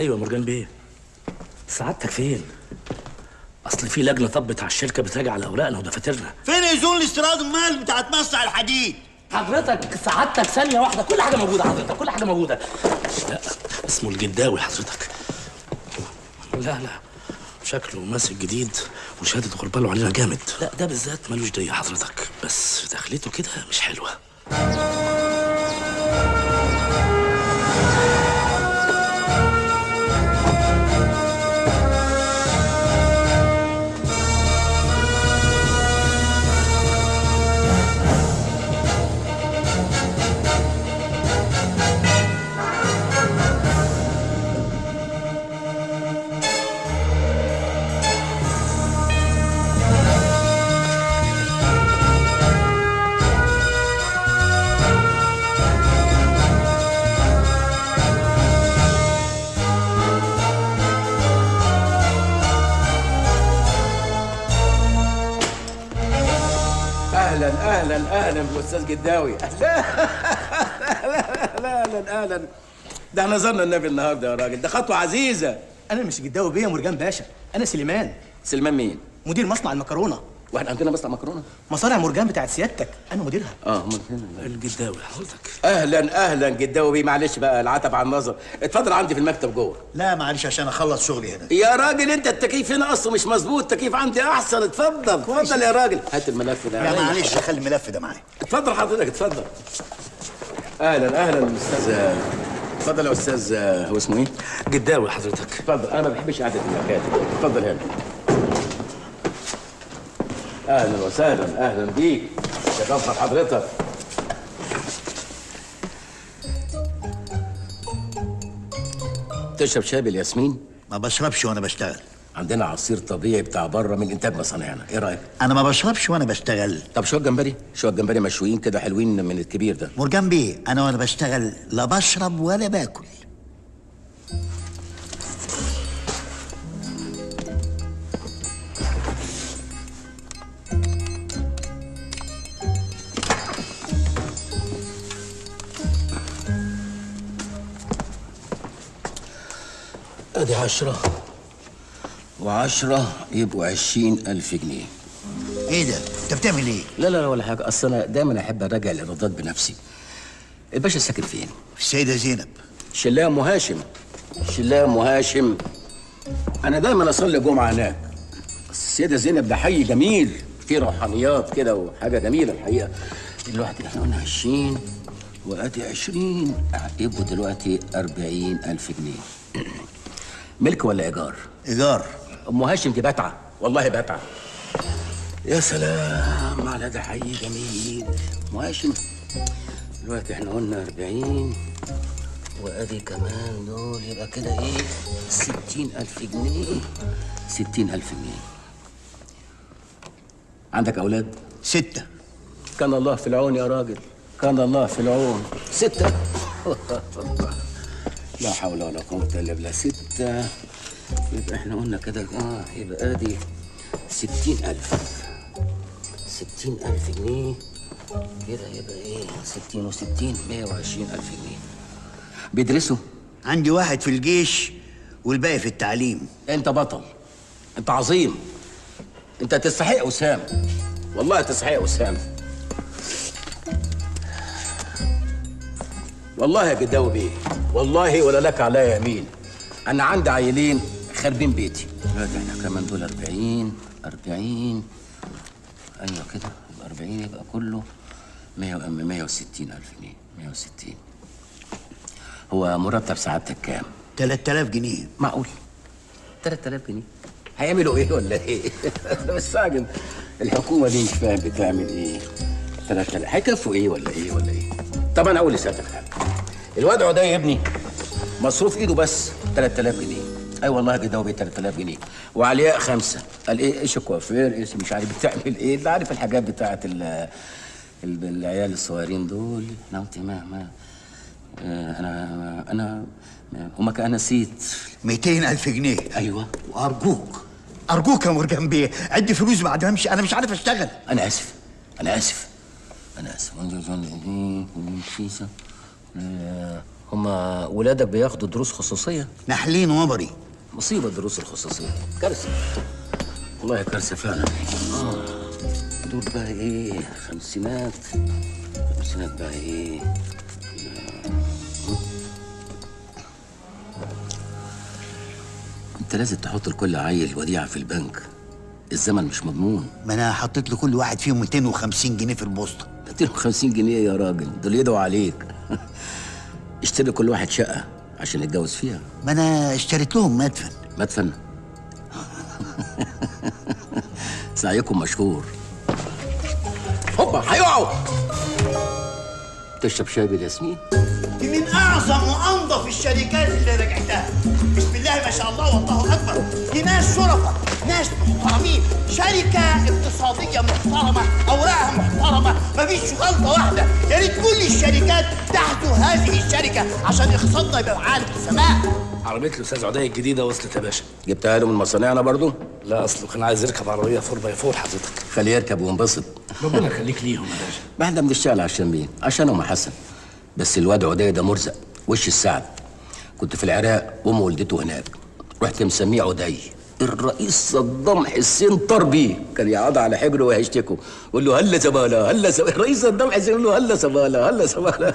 ايوه مرجان بيه. سعادتك فين؟ اصل في لجنه طبت على الشركه بتراجع على اوراقنا ودفاترنا. فين اذون الاستيراد المال بتاعت مصنع الحديد؟ حضرتك سعادتك ثانيه واحده، كل حاجه موجوده حضرتك، كل حاجه موجوده. لا اسمه الجداوي حضرتك. لا شكله ماسك جديد وشهاده غرباله علينا جامد. لا ده بالذات ملوش ديه حضرتك، بس دخلته كده مش حلوه. اهلا بالاستاذ جداوي. اهلا. ده احنا زرنا النبي النهارده يا راجل، ده خطوه عزيزه. انا مش جداوي بيه يا مرجان باشا، انا سليمان. سليمان مين؟ مدير مصنع المكرونه. واحنا عندنا مصنع مكرونه؟ مصانع مرجان بتاعت سيادتك انا مديرها. امال فين الجداوي حضرتك؟ اهلا جداوي بيه. معلش بقى العتب على النظر، اتفضل عندي في المكتب جوه. لا معلش عشان اخلص شغلي هنا. يا راجل انت التكييف هنا اصلا مش مظبوط، التكييف عندي احسن. اتفضل يا راجل، هات الملف ده. لا معلش خلي الملف ده معايا. اتفضل حضرتك اتفضل. اهلا استاذ. اتفضل يا استاذ. هو اسمه ايه؟ جداوي حضرتك. اتفضل، انا ما بحبش قعده المكاتب. اتفضل هنا. اهلا وسهلا، اهلا بيك. شرفت حضرتك. تشرب شاي بالياسمين؟ ما بشربش وانا بشتغل. عندنا عصير طبيعي بتاع بره من انتاج مصانعنا، ايه رايك؟ انا ما بشربش وانا بشتغل. طب شويه جمبري مشويين كده حلوين من الكبير ده. مرجان بيه انا وانا بشتغل لا بشرب ولا باكل. ادي 10 و10 يبقوا 20,000 جنيه. ايه ده؟ انت بتعمل ايه؟ لا ولا حاجه، اصل انا دايما احب اراجع الايرادات بنفسي. الباشا ساكن فين؟ في السيده زينب. شلاه ام هاشم. انا دايما اصلي جمعه هناك. السيده زينب ده حي جميل فيه روحانيات كده وحاجه جميله الحقيقه. دلوقتي احنا قلنا 20 وادي 20 يبقوا دلوقتي 40,000 جنيه. ملك ولا ايجار؟ ايجار. ام هاشم دي بتعه، والله بتعه. يا سلام على ده حي جميل. ام هاشم دلوقتي احنا قلنا 40 وادي كمان دول يبقى كده ايه 60,000 جنيه. 60,000 جنيه. عندك اولاد؟ 6. كان الله في العون يا راجل، كان الله في العون. 6 لا حول ولا قوة الا بالله. 6 يبقى احنا قلنا كده يبقى ادي 60,000. 60,000 جنيه كده يبقى ايه 60 و60 120,000 جنيه. بيدرسوا؟ عندي واحد في الجيش والباقي في التعليم. انت بطل، انت عظيم، انت تستحق وسام، والله تستحق وسام. والله يا جداوي بيه، والله ولا لك عليا يمين. انا عندي عيلين خاربين بيتي. دلوقتي احنا كمان دول 40 ايوه كده يبقى 40 يبقى كله 160,000 جنيه. 160. هو مرتب سعادتك كام؟ 3000 جنيه. معقول 3000 جنيه هيعملوا ايه ولا ايه؟ بس راجل الحكومه دي مش فاهم بتعمل ايه. 3000 هيكفوا ايه ولا ايه؟ طب انا اقول لسيادتك حاجه. الوضع ده يا ابني مصروف ايده بس 3000 جنيه. اي والله كده بيه 3000 جنيه وعلياء 5. قال ايش الكوافير ايش مش عارف بتعمل ايه. اللي عارف الحاجات بتاعت العيال الصغيرين دول. انا قلت ما انا هما كان نسيت 200,000 جنيه. ايوه. وارجوك يا مرجان بيه عد فلوس بعد ما امشي، انا مش عارف اشتغل. انا اسف هما ولادك بياخدوا دروس خصوصيه؟ نحلين وبري. مصيبه الدروس الخصوصيه، كارثه والله، كارثه فعلا. دول بقى ايه؟ خمسينات بقى ايه؟ انت لازم تحط لكل عيل وديعه في البنك، الزمن مش مضمون. ما انا حطيت لكل واحد فيهم 250 جنيه في البوسطه. 250 جنيه يا راجل، دول يدعوا عليك. اشتري كل واحد شقه عشان يتجوز فيها. ما انا اشتريت لهم مدفن. مدفن؟ سعيكم مشهور. هوبا هيقعوا. تشرب شاي بالياسمين؟ دي من اعظم وانظف الشركات اللي رجعتها. بسم الله ما شاء الله والله اكبر. دي ناس شرفاء، ناس محترمين، شركه اقتصاديه محترمه، اوراقها محترمه، مفيش غلطه واحده. يا ريت كل الشركات تحت هذه الشركه عشان اقتصادنا يبقى عالي في السماء. عربيه الاستاذ عدي الجديده وصلت يا باشا. جبتها له من مصانعنا برضو؟ لا، اصله كان عايز يركب عربيه 4x4 حضرتك. خليه يركب وينبسط. ربنا يخليك ليهم يا باشا. ما احنا بنشتغل عشان مين؟ عشان ام حسن. بس الواد عدي ده مرزق، وش السعد. كنت في العراق وام والدته هناك، رحت مسميه عدي. الرئيس صدام حسين طار بيه، كان يقعد على حجره ويشتكوا، يقول له هلا زباله هلا زباله. الرئيس صدام حسين يقول له هلا زباله هلا زباله.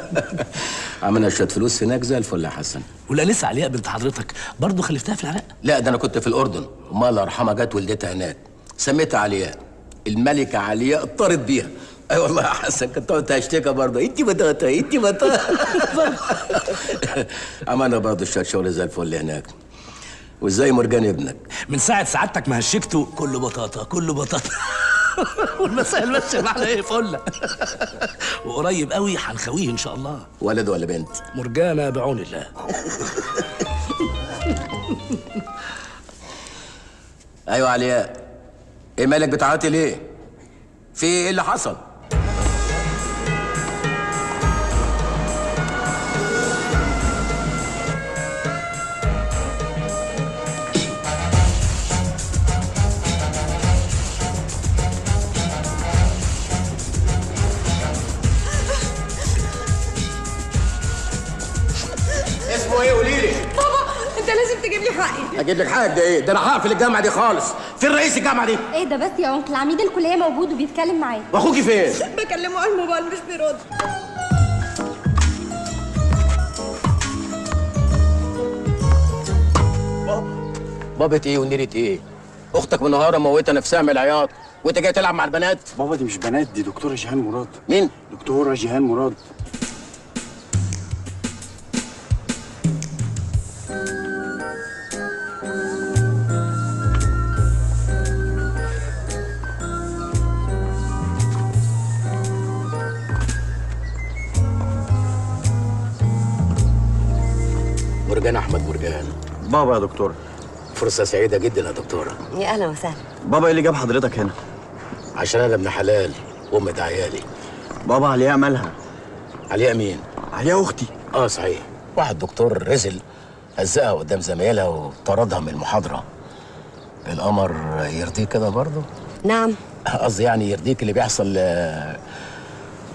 عملنا شويه فلوس هناك زي الفل يا حسن. ولا لسه علياء بنت حضرتك برضه خلفتها في العراق؟ لا، ده انا كنت في الاردن، امها الله يرحمها جت ولدتها هناك، سميتها علياء. الملكه علياء طارت بيها. اي والله يا حسن، كنت تقعد تشتكي برضه، انت بطاطا انت بطاطا. عملنا برضه شويه شغل زي الفل هناك. وازاي مرجان ابنك؟ من ساعه سعادتك ما هشكته كله بطاطا كله بطاطا. والمسائل ماشيه معنا ايه فله. وقريب قوي هنخويه ان شاء الله. ولد ولا بنت؟ مرجانه بعون الله. ايوه علياء، ايه مالك بتعيطي ليه؟ في ايه اللي حصل؟ اسمه ايه قولي لي؟ بابا انت لازم تجيب لي حقي. اجيب لك حقك ده ايه؟ ده انا هقفل الجامعه دي خالص. فين رئيس الجامعه دي؟ ايه ده بس يا انكل، عميد الكليه موجود وبيتكلم معايا. واخوكي فين؟ بكلمه على الموبايل مش بيرد. بابا ايه ونيرة ايه؟ اختك منهاره موته نفسها من العياط وانت جاي تلعب مع البنات؟ بابا دي مش بنات، دي دكتورة جيهان مراد. مين؟ دكتورة جيهان مراد. مرجان احمد مرجان. بابا يا دكتورة. فرصه سعيده جدا يا دكتوره. يا اهلا وسهلا. بابا ايه اللي جاب حضرتك هنا؟ عشان انا ابن حلال وام ده عيالي. بابا علياء مالها؟ علياء مين؟ علياء اختي. اه صحيح، واحد دكتور رزل هزقها قدام زمايلها وطردها من المحاضره. القمر يرضيك كده برضه؟ نعم. قصدي يعني يرضيك اللي بيحصل. يا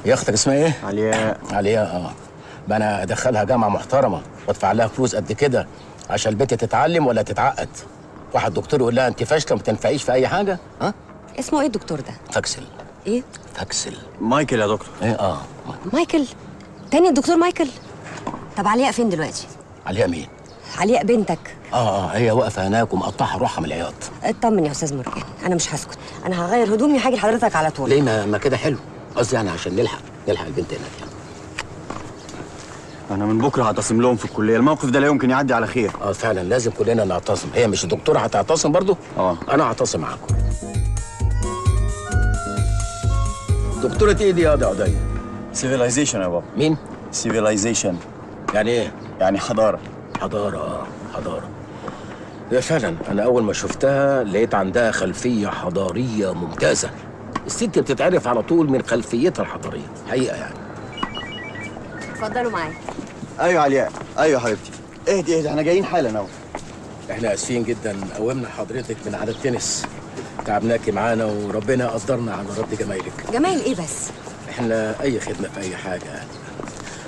اختك اسمها ايه؟ علياء. علياء بقى انا ادخلها جامعه محترمه وادفع لها فلوس قد كده عشان البنت تتعلم ولا تتعقد؟ واحد دكتور يقول لها انت فاشله ما تنفعيش في اي حاجه؟ ها؟ اسمه ايه الدكتور ده؟ فاكسل. ايه؟ فاكسل. مايكل يا دكتور. ايه مايكل؟ تاني الدكتور مايكل؟ طب علياء فين دلوقتي؟ علياء مين؟ علياء بنتك. هي واقفه هناك ومقطعه روحها من العياط. اطمن يا استاذ مرجان، انا مش هسكت، انا هغير هدومي وهاجي لحضرتك على طول. ليه ما كده حلو؟ قصدي يعني عشان نلحق البنت هناك يعني. انا من بكره هعتصم لهم في الكليه، الموقف ده لا يمكن يعدي على خير. فعلا لازم كلنا نعتصم. هي مش الدكتوره هتعتصم برضو؟ انا هعتصم معاكم. دكتوره ايه دي يا عدي؟ سيفيلايزيشن يا بابا. مين؟ سيفيلايزيشن. يعني ايه؟ يعني حضاره. حضاره. هي فعلا انا اول ما شفتها لقيت عندها خلفيه حضاريه ممتازه. الست بتتعرف على طول من خلفيتها الحضاريه حقيقه يعني. اتفضلوا معايا. ايوه علياء، ايوه حبيبتي. اهدي احنا جايين حالا اهو. احنا اسفين جدا قومنا حضرتك من على التنس، تعبناكي معانا وربنا قدرنا على رد جمايلك. جمايل ايه بس؟ احنا اي خدمه في اي حاجه يعني.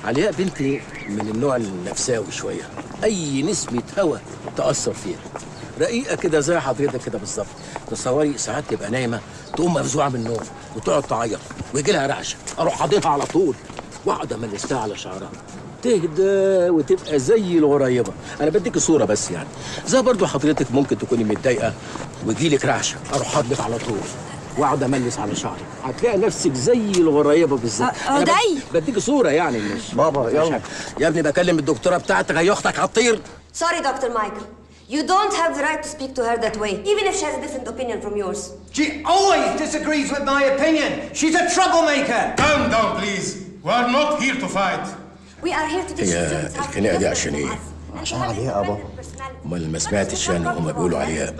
علياء بنتي من النوع النفساوي شويه، اي نسمه هوا تاثر فيها. رقيقه كده زي حضرتك كده بالظبط. تصوري ساعات تبقى نايمه تقوم مفزوعه من النوم وتقعد تعيط ويجي لها رعشه، اروح حاضنها على طول واقعد املستها على شعرها تهدى وتبقى زي الغريبه. انا بديك صوره بس يعني. زي برضو حضرتك ممكن تكوني متضايقه ويجيلك رعشه، اروح حاضنك على طول واقعد املس على شعرك، هتلاقي نفسك زي الغريبه بالظبط. عدي بديك صوره يعني. مش بابا يلا يا ابني بكلم الدكتوره بتاعتك، هي اختك هتطير. Sorry, Dr. Michael. You don't have the right to speak to her that way, even if she has a different opinion from yours. She always disagrees with my opinion. She's a troublemaker. Calm down, please. We are not here to fight. We are here to teach هي students how to الخناقه دي live عشان ايه؟ عشان علياء يا بابا. امال ما سمعتش يعني هما بيقولوا عليها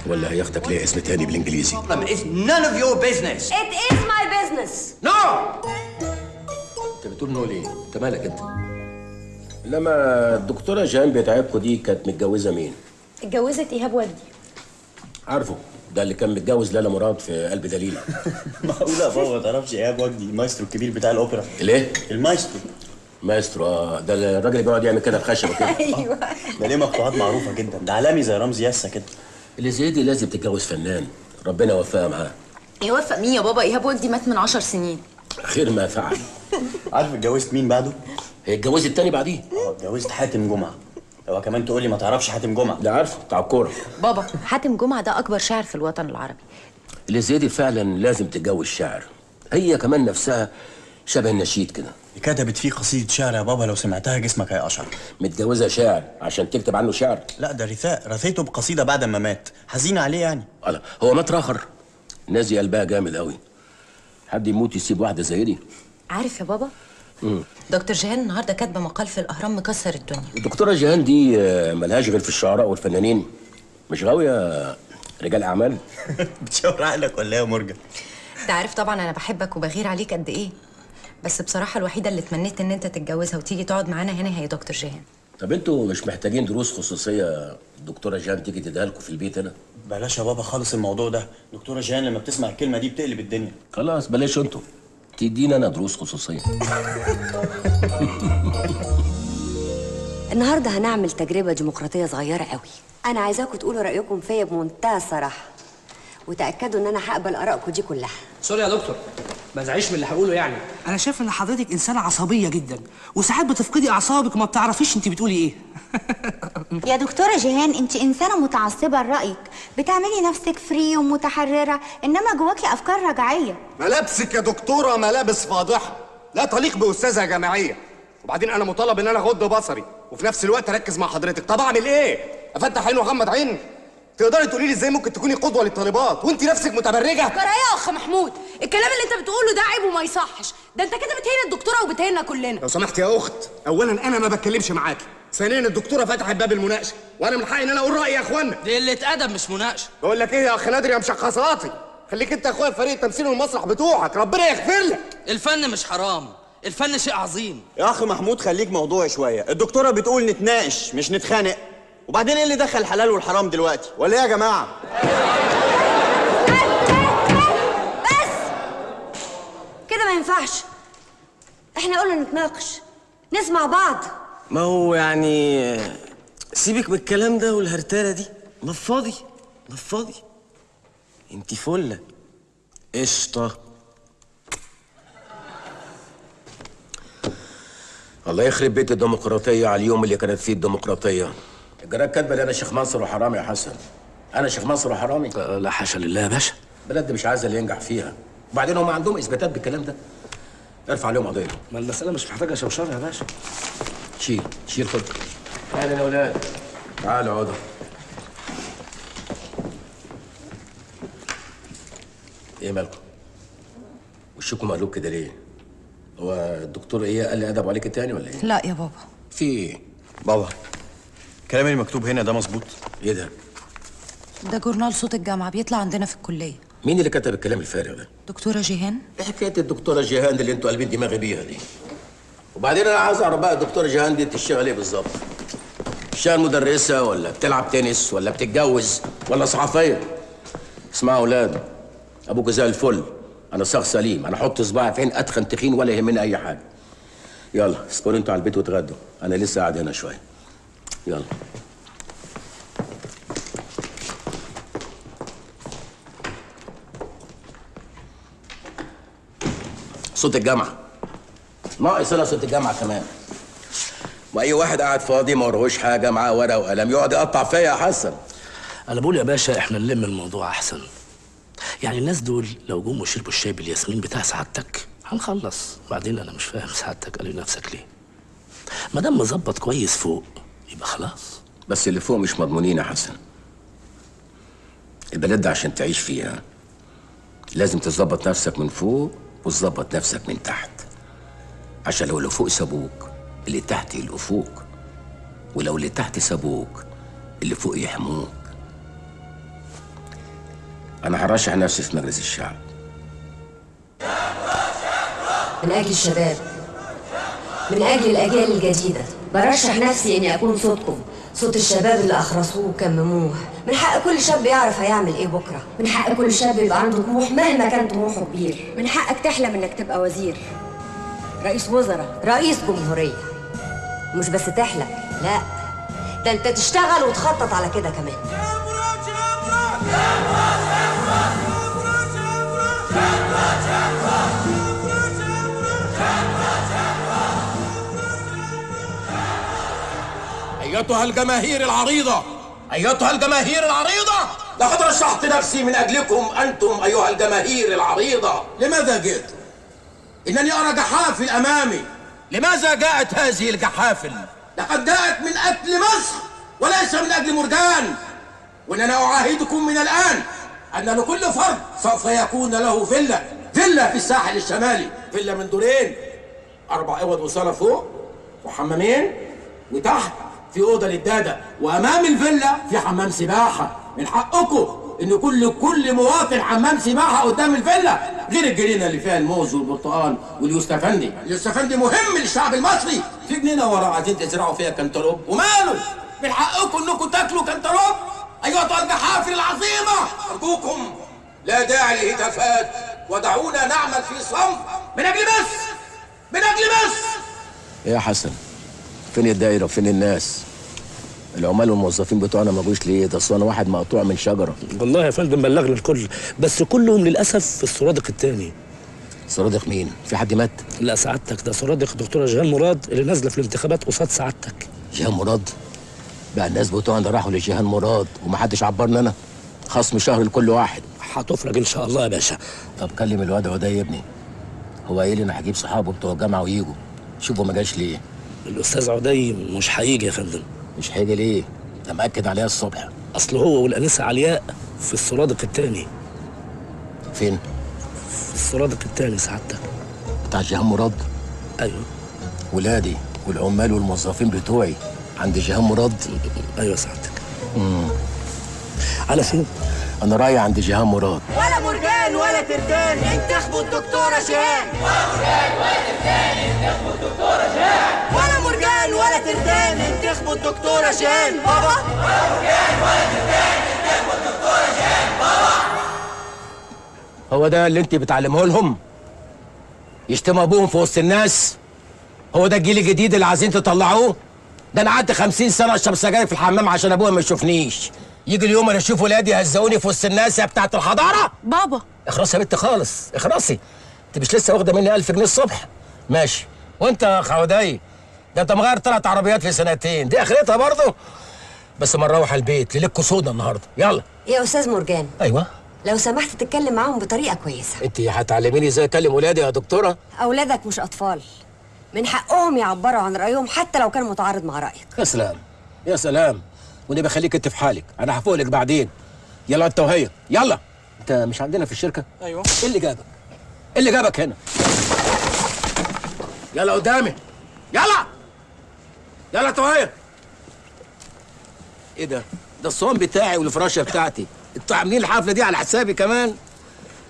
ولا هي اختك ليها اسم تاني بالانجليزي؟ It's none of your business. It is my business. No! انت بتقول نو ليه؟ انت مالك انت؟ انما الدكتوره جيهان بتاعتكوا دي كانت متجوزه مين؟ اتجوزت ايهاب وجدي. عارفه ده اللي كان متجوز لالا مراد في قلب دليل. معقولة يا بابا ما تعرفش ايهاب وجدي المايسترو الكبير بتاع الاوبرا؟ ليه؟ المايسترو مايسترو. ده الراجل اللي بيقعد يعمل كده الخشبه كده. ايوه. ده ليه مقطوعات معروفة جدا، ده عالمي زي رمزي ياسا كده. اللي زي دي لازم تتجوز فنان، ربنا يوفقها معاه. يوفق مين يا بابا؟ ايهاب وجدي مات من 10 سنين. خير ما فعل. عارف اتجوزت مين بعده؟ هي اتجوزت التاني بعديه. اتجوزت حاتم جمعة. هو كمان تقول لي ما تعرفش حاتم جمعة؟ ده عارفه بتاع الكوره. بابا حاتم جمعة ده اكبر شاعر في الوطن العربي. اللي زي دي فعلا لازم تتجوز شاعر. هي كمان نفسها شبه النشيد كده. كتبت فيه قصيدة شعر يا بابا، لو سمعتها جسمك هيقشعر. متجوزه شاعر عشان تكتب عنه شعر؟ لا ده رثيته بقصيدة بعد ما مات، حزينة عليه يعني. الله، هو مات راخر. الناس دي قلبها جامد قوي. حد يموت يسيب واحده زي دي؟ عارف يا بابا؟ دكتور جيهان النهارده كاتبه مقال في الاهرام مكسر الدنيا. الدكتوره جيهان دي ملهاش غير في الشعراء والفنانين، مش غاويه رجال اعمال. بتشاور عقلك ولا ايه يا مرجان؟ انت عارف طبعا انا بحبك وبغير عليك قد ايه، بس بصراحه الوحيده اللي اتمنيت ان انت تتجوزها وتيجي تقعد معانا هنا هي دكتور جيهان. طب انتوا مش محتاجين دروس خصوصيه الدكتوره جيهان تيجي تديها لكم في البيت هنا؟ بلاش يا بابا خالص الموضوع ده، دكتورة جيهان لما بتسمع الكلمة دي بتقلب الدنيا. خلاص بلاش انتوا، تدينا انا دروس خصوصيه. النهارده هنعمل تجربة ديمقراطية صغيرة قوي. أنا عايزاكم تقولوا رأيكم فيا بمنتهى الصراحة، وتأكدوا إن أنا هقبل آرائكم دي كلها. سوري يا دكتور، ما تزعليش من اللي هقوله يعني. انا شايف ان حضرتك انسانه عصبيه جدا، وساعات بتفقدي اعصابك وما بتعرفيش انت بتقولي ايه. يا دكتورة جيهان انت انسانة متعصبة لرأيك، بتعملي نفسك فري ومتحررة، انما جواكي افكار رجعية. ملابسك يا دكتورة ملابس فاضحة، لا تليق بأستاذة جامعية. وبعدين انا مطالب ان انا اغض بصري وفي نفس الوقت اركز مع حضرتك. طب اعمل ايه؟ افتح عين واغمض عين؟ تقدري تقولي لي ازاي ممكن تكوني قدوة للطالبات وانت نفسك متبرجة؟ جرى يا اخ محمود، الكلام اللي انت بتقوله ده عيب وما يصحش، ده انت كده بتهين الدكتوره وبتهيننا كلنا. لو سمحت يا اخت، اولا انا ما بتكلمش معاكي، ثانيا الدكتوره فتحت باب المناقشه وانا من حقي ان انا اقول رايي يا اخوانا. دي قله ادب مش مناقشه. بقول لك ايه يا اخ نادر يا مشخصاتي، خليك انت يا اخويا في فريق التمثيل والمسرح بتوعك، ربنا يغفر لك. الفن مش حرام، الفن شيء عظيم. يا اخ محمود خليك موضوعي شويه، الدكتوره بتقول نتناقش مش نتخانق. وبعدين ايه اللي دخل الحلال والحرام دلوقتي ولا ايه يا جماعه؟ بس كده ما ينفعش، احنا قلنا نتناقش نسمع بعض. ما هو يعني سيبك من الكلام ده والهرتله دي، نفضي نفضي. انت فله قشطه. الله يخرب بيت الديمقراطيه على اليوم اللي كانت فيه الديمقراطيه. الجرايد كاتبه انا شيخ منصور وحرامي يا حسن. انا شيخ منصور وحرامي؟ لا حاشا لله يا باشا. بلد مش عايزه اللي ينجح فيها، وبعدين هم عندهم اثباتات بالكلام ده. ارفع عليهم قضيه. ما المساله مش محتاجه شوشره يا باشا. شيل خد. اهلا يا اولاد، تعالوا اقعدوا. ايه مالكم؟ وشكم مقلوب كده ليه؟ هو الدكتور ايه قال لي ادب عليك تاني ولا ايه؟ لا يا بابا. في ايه؟ بابا الكلام اللي مكتوب هنا ده مظبوط؟ ايه ده؟ ده جورنال صوت الجامعه بيطلع عندنا في الكليه. مين اللي كتب الكلام الفارغ ده؟ دكتوره جيهان. ايه حكايه الدكتوره جيهان اللي انتوا قلبين دماغي بيها دي؟ وبعدين انا عايز اعرف بقى الدكتوره جيهان دي بتشتغل ايه بالظبط؟ بتشتغل مدرسه ولا بتلعب تنس ولا بتتجوز ولا صحفيه؟ اسمعوا يا اولاد، ابوك زي الفل، انا شخص سليم، انا احط صباعي في عين اتخن تخين ولا يهمني اي حاجه. يلا اسكنوا انتوا على البيت واتغدوا، انا لسه قاعد هنا شويه. يلا. صوت الجامعه ناقص، انا صوت الجامعه كمان. واي واحد قاعد فاضي ما وراهوش حاجه معاه ورقه وقلم يقعد يقطع فيا يا حسن. انا بقول يا باشا احنا نلم الموضوع احسن. يعني الناس دول لو جم وشربوا الشاي بالياسمين بتاع سعادتك هنخلص. بعدين انا مش فاهم سعادتك قال لنفسك ليه؟ ما دام مظبط كويس فوق يبقى خلاص. بس اللي فوق مش مضمونين يا حسن. البلد ده عشان تعيش فيها لازم تظبط نفسك من فوق وتظبط نفسك من تحت، عشان لو اللي فوق سابوك اللي تحت يلقفوك، ولو اللي تحت سابوك اللي فوق يحموك. انا هرشح نفسي في مجلس الشعب من أجل الشباب، من أجل الأجيال الجديدة. برشح نفسي إني أكون صوتكم، صوت الشباب اللي أخرسوه وكمموه. من حق كل شاب يعرف هيعمل إيه بكرة. من حق كل شاب يبقى عنده طموح مهما كان طموحه كبير. من حقك تحلم إنك تبقى وزير، رئيس وزراء، رئيس جمهورية. مش بس تحلم، لا ده أنت تشتغل وتخطط على كده كمان. أيتها الجماهير العريضة، أيتها الجماهير العريضة، لقد رشحت نفسي من أجلكم أنتم أيها الجماهير العريضة. لماذا جئت؟ إنني أرى جحافل أمامي. لماذا جاءت هذه الجحافل؟ لقد جاءت من أجل مصر وليس من أجل مرجان. وإننا أعاهدكم من الآن أن لكل فرد سوف يكون له فيلا في الساحل الشمالي، فيلا من دورين، 4 أوض وصالة فوق وحمامين، وتحت في أوضة للدادة، وأمام الفيلا في حمام سباحة. من حقكم إن كل مواطن حمام سباحة قدام الفيلا، غير الجنينة اللي فيها الموز والبرتقال واليوستفندي. اليوستفندي مهم للشعب المصري. في جنينة ورا عايزين تزرعوا فيها كنتالوب، وماله؟ من حقكم إنكم تاكلوا كنتالوب أيها الجحافل العظيمة. أرجوكم لا داعي للهتافات، ودعونا نعمل في صمت من أجل مصر، من أجل مصر. يا حسن، فين الدايرة وفين الناس؟ العمال والموظفين بتوعنا ما جوش ليه؟ ده اصل انا واحد مقطوع من شجره. والله يا فندم بلغنا الكل، بس كلهم للاسف في السرادق الثاني. سرادق مين؟ في حد مات؟ لا سعادتك، ده سرادق الدكتوره جيهان مراد اللي نازله في الانتخابات قصاد سعادتك. جيهان مراد؟ بقى الناس بتوعنا راحوا لجيهان مراد ومحدش عبرنا انا؟ خصم شهر لكل واحد. هتفرج ان شاء الله يا باشا. طب كلم الواد عدي يا ابني، هو قايل لي انا هجيب صحابه بتوع الجامعه ويجوا. شوفوا ما جاش ليه؟ الاستاذ عدي مش هيجي يا فندم. مش هيجي ليه؟ ده مأكد عليها الصبح. اصل هو والانسه علياء في السرادق الثاني. فين؟ في السرادق الثاني سعادتك. بتاع جيهان مراد؟ ايوه. ولادي والعمال والموظفين بتوعي عند جيهان مراد؟ ايوه سعادتك. على فين؟ انا رايح عند جيهان مراد. ولا مرجان ولا ترتان انتخبوا الدكتوره جيهان. ولا مرجان ولا ترتان انتخبوا الدكتوره جيهان بابا. ولا مرجان ولا ترتان انتخبوا الدكتوره جيهان بابا. هو ده اللي انت بتعلمه لهم؟ يشتموا ابوهم في وسط الناس؟ هو ده الجيل الجديد اللي عايزين تطلعوه؟ ده انا قعدت 50 سنه اشرب سجاير في الحمام عشان ابويا ما يشوفنيش. يجي اليوم انا اشوف ولادي يهزقوني في وسط الناس يا بتاعت الحضاره. بابا اخرسي يا بنت خالص، اخرسي. انت مش لسه واخده مني 1000 جنيه الصبح؟ ماشي. وانت يا خودي ده انت مغير 3 عربيات في سنتين، دي اخرتها برضه. بس ما نروح البيت ليلتكوا سودا النهارده. يلا يا استاذ مرجان. ايوه. لو سمحت تتكلم معاهم بطريقه كويسه. انت هتعلميني ازاي اكلم ولادي يا دكتوره؟ اولادك مش اطفال، من حقهم يعبروا عن رايهم حتى لو كان متعارض مع رايك. يا سلام يا سلام، ونبقى خليك انت في حالك، انا هفوق لك بعدين. يلا انت وهي، يلا. انت مش عندنا في الشركه؟ ايوه. ايه اللي جابك؟ ايه اللي جابك هنا؟ يلا قدامي، يلا يلا انت وهي. ايه ده؟ ده الصوان بتاعي والفراشه بتاعتي، انتوا عاملين الحفله دي على حسابي كمان؟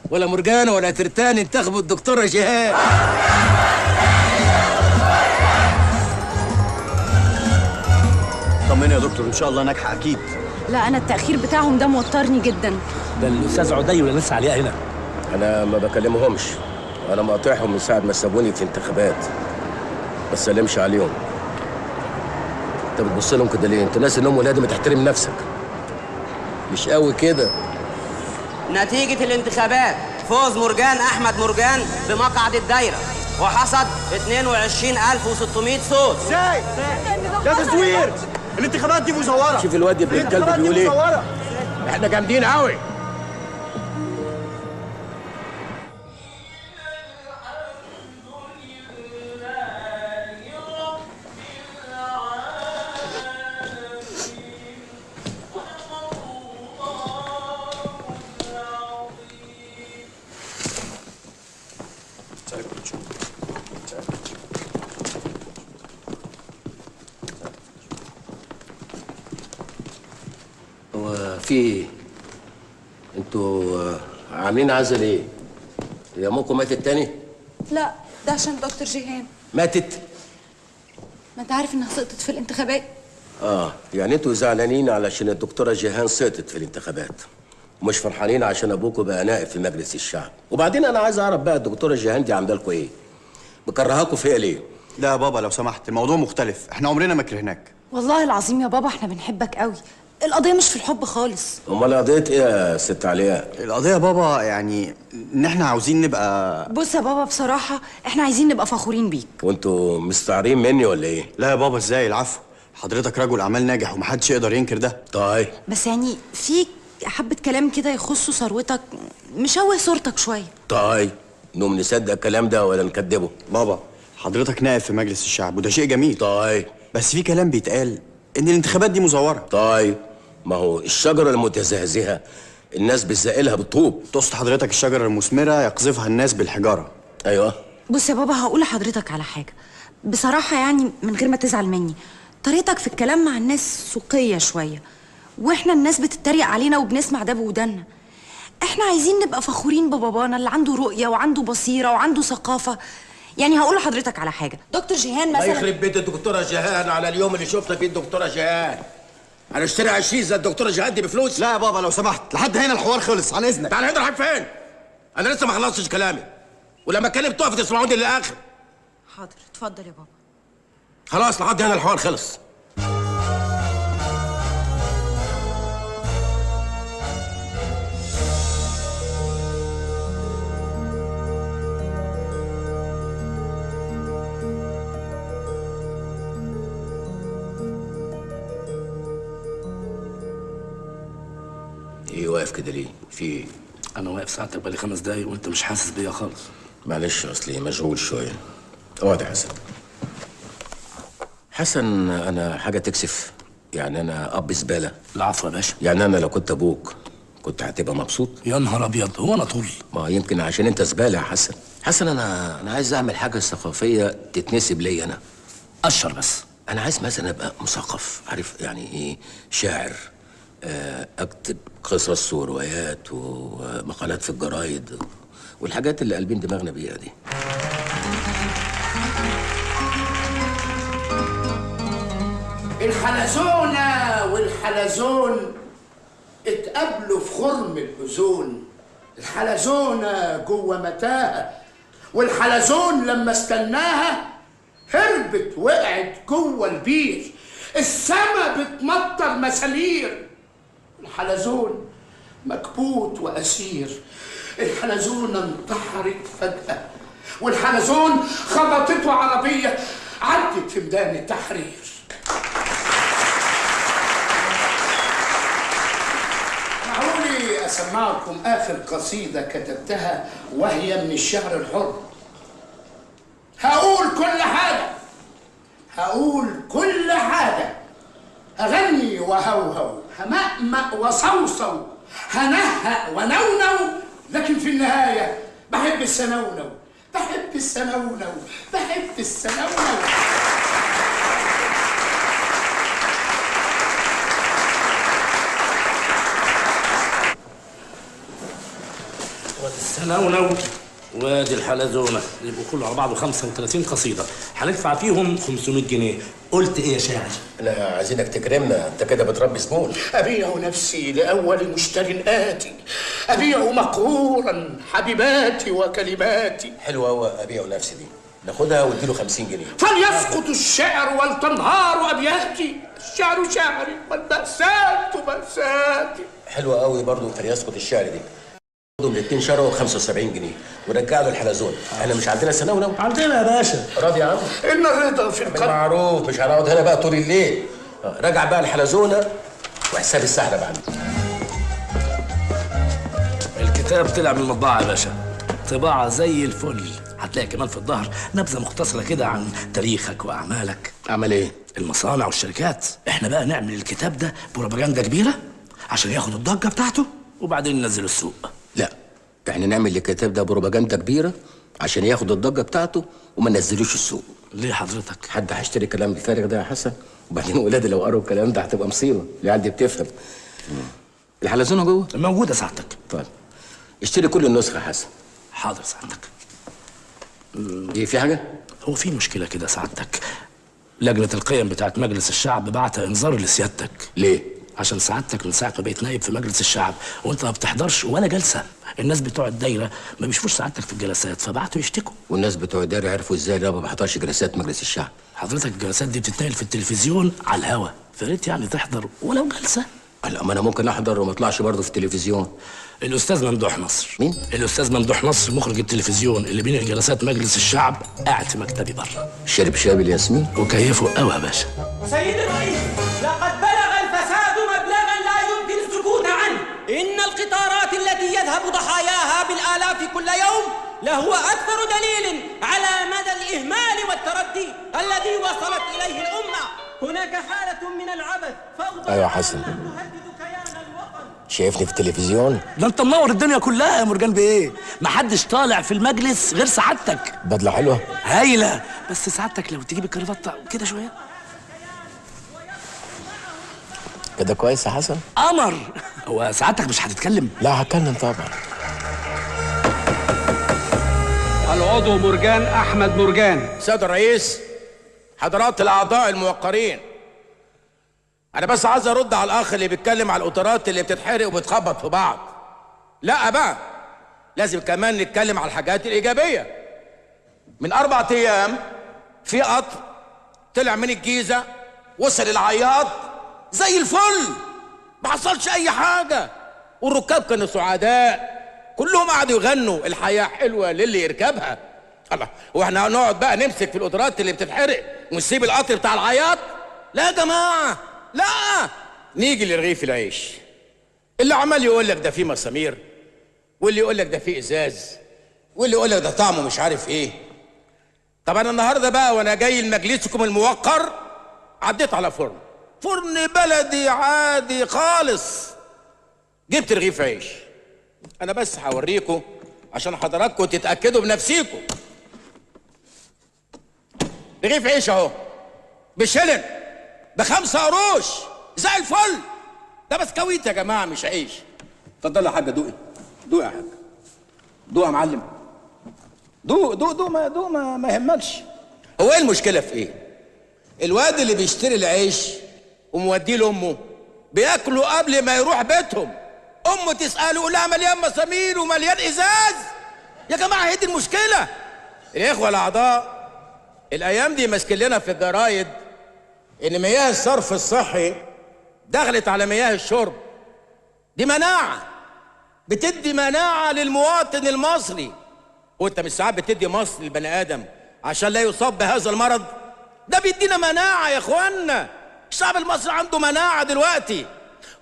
ولا مرجانه ولا ترتان انتخبوا الدكتوره جيهان. طمني يا دكتور، ان شاء الله ناجحه اكيد. لا انا التاخير بتاعهم ده موترني جدا. ده الاستاذ عدي ولا لسه عليها هنا؟ انا ما بكلمهمش، انا مقاطعهم من ساعه ما سابوني في انتخابات. ما تسلمش عليهم. انت بتبص لهم كده ليه؟ انت ناس انهم ولادي، ما تحترم نفسك. مش قوي كده. نتيجة الانتخابات فوز مرجان أحمد مرجان بمقعد الدايرة وحصد 22,600 صوت. ازاي؟ ده تزوير! الانتخابات دي مزورة. شوف الواد ابن الكلب بيقول ايه؟ احنا جامدين قوي. هو في ايه؟ انتوا عاملين عزل ايه؟ هي امكم ماتت تاني؟ لا ده عشان دكتور جيهان. ماتت؟ ما انت عارف انها سقطت في الانتخابات. يعني انتوا زعلانين علشان الدكتوره جيهان سقطت في الانتخابات ومش فرحانين عشان ابوكوا بقى نائب في مجلس الشعب. وبعدين انا عايز اعرف بقى الدكتوره جيهان دي عامله لكم ايه؟ مكرهاكوا فيها ليه؟ لا يا بابا لو سمحت، الموضوع مختلف، احنا عمرنا ما كرهناك. والله العظيم يا بابا احنا بنحبك قوي. القضية مش في الحب خالص. امال قضيه ايه يا ست علياء؟ القضيه يا بابا يعني ان احنا عاوزين نبقى. بص يا بابا بصراحة احنا عايزين نبقى فخورين بيك. وانتوا مستعارين مني ولا ايه؟ لا يا بابا ازاي؟ العفو، حضرتك رجل اعمال ناجح ومحدش يقدر ينكر ده. طيب بس يعني في حبة كلام كده يخصوا ثروتك مشوه صورتك شوية. طيب نقوم نصدق الكلام ده ولا نكدبه؟ بابا حضرتك نائب في مجلس الشعب وده شيء جميل. طيب بس في كلام بيتقال ان الانتخابات دي مزوره. طيب ما هو الشجره المتزهزهه الناس بتزقلها بالطوب. تقصد حضرتك الشجره المثمره يقذفها الناس بالحجاره. ايوه. بص يا بابا هقول لحضرتك على حاجة بصراحة يعني من غير ما تزعل مني. طريقتك في الكلام مع الناس سوقية شوية، واحنا الناس بتتريق علينا وبنسمع ده بودنا. احنا عايزين نبقى فخورين ببابانا اللي عنده رؤية وعنده بصيرة وعنده ثقافة. يعني هقول لحضرتك على حاجة، دكتور جيهان مثلا. الله يخرب بيت الدكتوره جيهان على اليوم اللي شفنا فيه الدكتوره جيهان. هنشتري 20 زي الدكتوره جيهان دي بفلوس؟ لا يا بابا لو سمحت، لحد هنا الحوار خلص عن اذنك. تعالى هنا رايح فين؟ انا لسه ما خلصتش كلامي، ولما اتكلم تقف تسمعوني للاخر. حاضر اتفضل يا بابا. خلاص لحد هنا الحوار خلص. ايه واقف كده ليه؟ في ايه؟ انا واقف ساعتك بقالي 5 دقايق وانت مش حاسس بيا خالص. معلش اصلي مشغول شويه. اقعد يا حسن. حسن انا حاجه تكسف، يعني انا اب زباله. العفو يا باشا. يعني انا لو كنت ابوك كنت هتبقى مبسوط؟ يا نهار ابيض، هو انا طول؟ ما يمكن عشان انت زباله يا حسن. حسن انا عايز اعمل حاجه ثقافيه تتنسب لي انا. اشر بس. انا عايز مثلا ابقى مثقف، عارف يعني ايه شاعر، اكتب قصص وروايات ومقالات في الجرايد والحاجات اللي قلبين دماغنا بيها دي. الحلزونة والحلزون اتقابلوا في خرم الأذون. الحلزونة جوه متاهة، والحلزون لما استناها هربت وقعت جوه البير. السما بتمطر مسالير، الحلزون مكبوت وأسير. الحلزونة انتحرت فجأة، والحلزون خبطته عربية عدت في ميدان التحرير. معقولي أسمعكم آخر قصيدة كتبتها وهي من الشعر الحر. هقول كل حاجة، هقول كل حاجة، هغني وهوهو، همأمأ وصوصو، هنهأ ونونو، لكن في النهاية بحب السنونو، بحب السنونو، بحب السنونو. والسنونو وادي الحلزونه يبقوا كله على بعضه 35 قصيده، هندفع فيهم 500 جنيه. قلت ايه يا شاعر؟ لا عايزينك تكرمنا، انت كده بتربي زبون. أبيع نفسي لأول مشتر آتي، أبيع مقهورا حبيباتي وكلماتي. حلوة أوي أبيع نفسي دي، ناخدها واديله 50 جنيه. فليسقط الشعر ولتنهار ابياتي، الشعر شعري والمأساة مأساتي. حلوه قوي برضه فليسقط الشعر دي. خدهم الاثنين شروا 75 جنيه ورجع له الحلزون. احنا مش عندنا ثانوي؟ عندنا يا باشا. راضي يا عم؟ ان الرضا في القلب. معروف، مش هنقعد هنا بقى طول الليل. راجع بقى الحلزونه وحساب السحله بقى. الكتاب طلع من المطبعه يا باشا، طباعه زي الفل. هتلاقي كمان في الظهر نبذه مختصره كده عن تاريخك واعمالك. اعمل ايه؟ المصانع والشركات. احنا بقى نعمل الكتاب ده بروباجندا كبيره عشان ياخد الضجه بتاعته وبعدين ننزله السوق. لا، احنا نعمل الكتاب ده بروباجندا كبيره عشان ياخد الضجه بتاعته وما ننزلوش السوق. ليه حضرتك؟ حد هيشتري الكلام الفارغ ده يا حسن؟ وبعدين ولادي لو قروا الكلام ده هتبقى مصيبه. العيال دي بتفهم. الحلزونه جوه؟ موجوده سعادتك. طيب اشتري كل النسخه يا حسن. حاضر سعادتك. ايه في حاجه؟ هو في مشكله كده سعادتك. لجنه القيم بتاعت مجلس الشعب بعت انذار لسيادتك. ليه؟ عشان سعادتك من ساعه ما بقيت نائب في مجلس الشعب وانت ما بتحضرش ولا جلسه. الناس بتوع الدايره ما بيشوفوش سعادتك في الجلسات فبعتوا يشتكوا. والناس بتوع الدايره عرفوا ازاي انا ما بحضرش جلسات مجلس الشعب؟ حضرتك الجلسات دي بتتنقل في التلفزيون على الهوا، فريت يعني تحضر ولو جلسه. لا، ما انا ممكن احضر وما اطلعش برضه في التلفزيون. الاستاذ ممدوح نصر. مين؟ الاستاذ ممدوح نصر مخرج التلفزيون اللي بين جلسات مجلس الشعب قاعد في مكتبي بره. شرب شاب الياسمين وكيفه قوي يا باشا. سيد الرئيس، لقد بلغ الفساد مبلغا لا يمكن السكوت عنه. إن القطارات التي يذهب ضحاياها بالآلاف كل يوم لهو أكثر دليل على مدى الإهمال والتردي الذي وصلت إليه الأمة. هناك حالة من العبث فوضى. ايوه يا حسن، شايفني في التلفزيون؟ ده انت منور الدنيا كلها يا مرجان بيه. محدش طالع في المجلس غير سعادتك. بدله حلوه هايله، بس سعادتك لو تجيب الكرافته كده شويه. كده كويس يا حسن؟ قمر. هو سعادتك مش هتتكلم؟ لا هتكلم طبعا. العضو مرجان احمد مرجان. سيد الرئيس، حضرات الاعضاء الموقرين، انا بس عايز ارد على الاخ اللي بيتكلم على القطارات اللي بتتحرق وبتخبط في بعض. لا بقى، لازم كمان نتكلم على الحاجات الايجابيه. من 4 ايام في قطر طلع من الجيزه وصل العياط زي الفل، ما حصلش اي حاجه، والركاب كانوا سعداء، كلهم قعدوا يغنوا الحياه حلوه للي يركبها. الله، واحنا هنقعد بقى نمسك في القطارات اللي بتتحرق ونسيب القطر بتاع العياط؟ لا يا جماعه، لا. نيجي لرغيف العيش، اللي عمال يقول لك ده فيه مسامير، واللي يقول لك ده فيه ازاز، واللي يقول لك ده طعمه مش عارف ايه. طب انا النهارده بقى وانا جاي لمجلسكم الموقر عديت على فرن بلدي عادي خالص، جبت رغيف عيش. انا بس هوريكم عشان حضراتكم تتاكدوا بنفسيكم. رغيف عيش اهو بشلن ب5 قروش زي الفل. ده بسكويت يا جماعه مش عيش. اتفضل يا حاجه، دوقي دوقي يا حاجه، دوق يا معلم، دوق ما يهمكش. هو ايه المشكله في ايه؟ الواد اللي بيشتري العيش وموديه لامه بياكلوا قبل ما يروح بيتهم، امه تساله يقول لها مليان مسامير ومليان ازاز. يا جماعه هي دي المشكله. الاخوه الاعضاء الايام دي ماسكين لنا في الجرايد ان مياه الصرف الصحي دخلت على مياه الشرب. دي مناعه، بتدي مناعه للمواطن المصري. وانت مش ساعات بتدي مصر للبني ادم عشان لا يصاب بهذا المرض؟ ده بيدينا مناعه يا اخوانا. الشعب المصري عنده مناعه دلوقتي.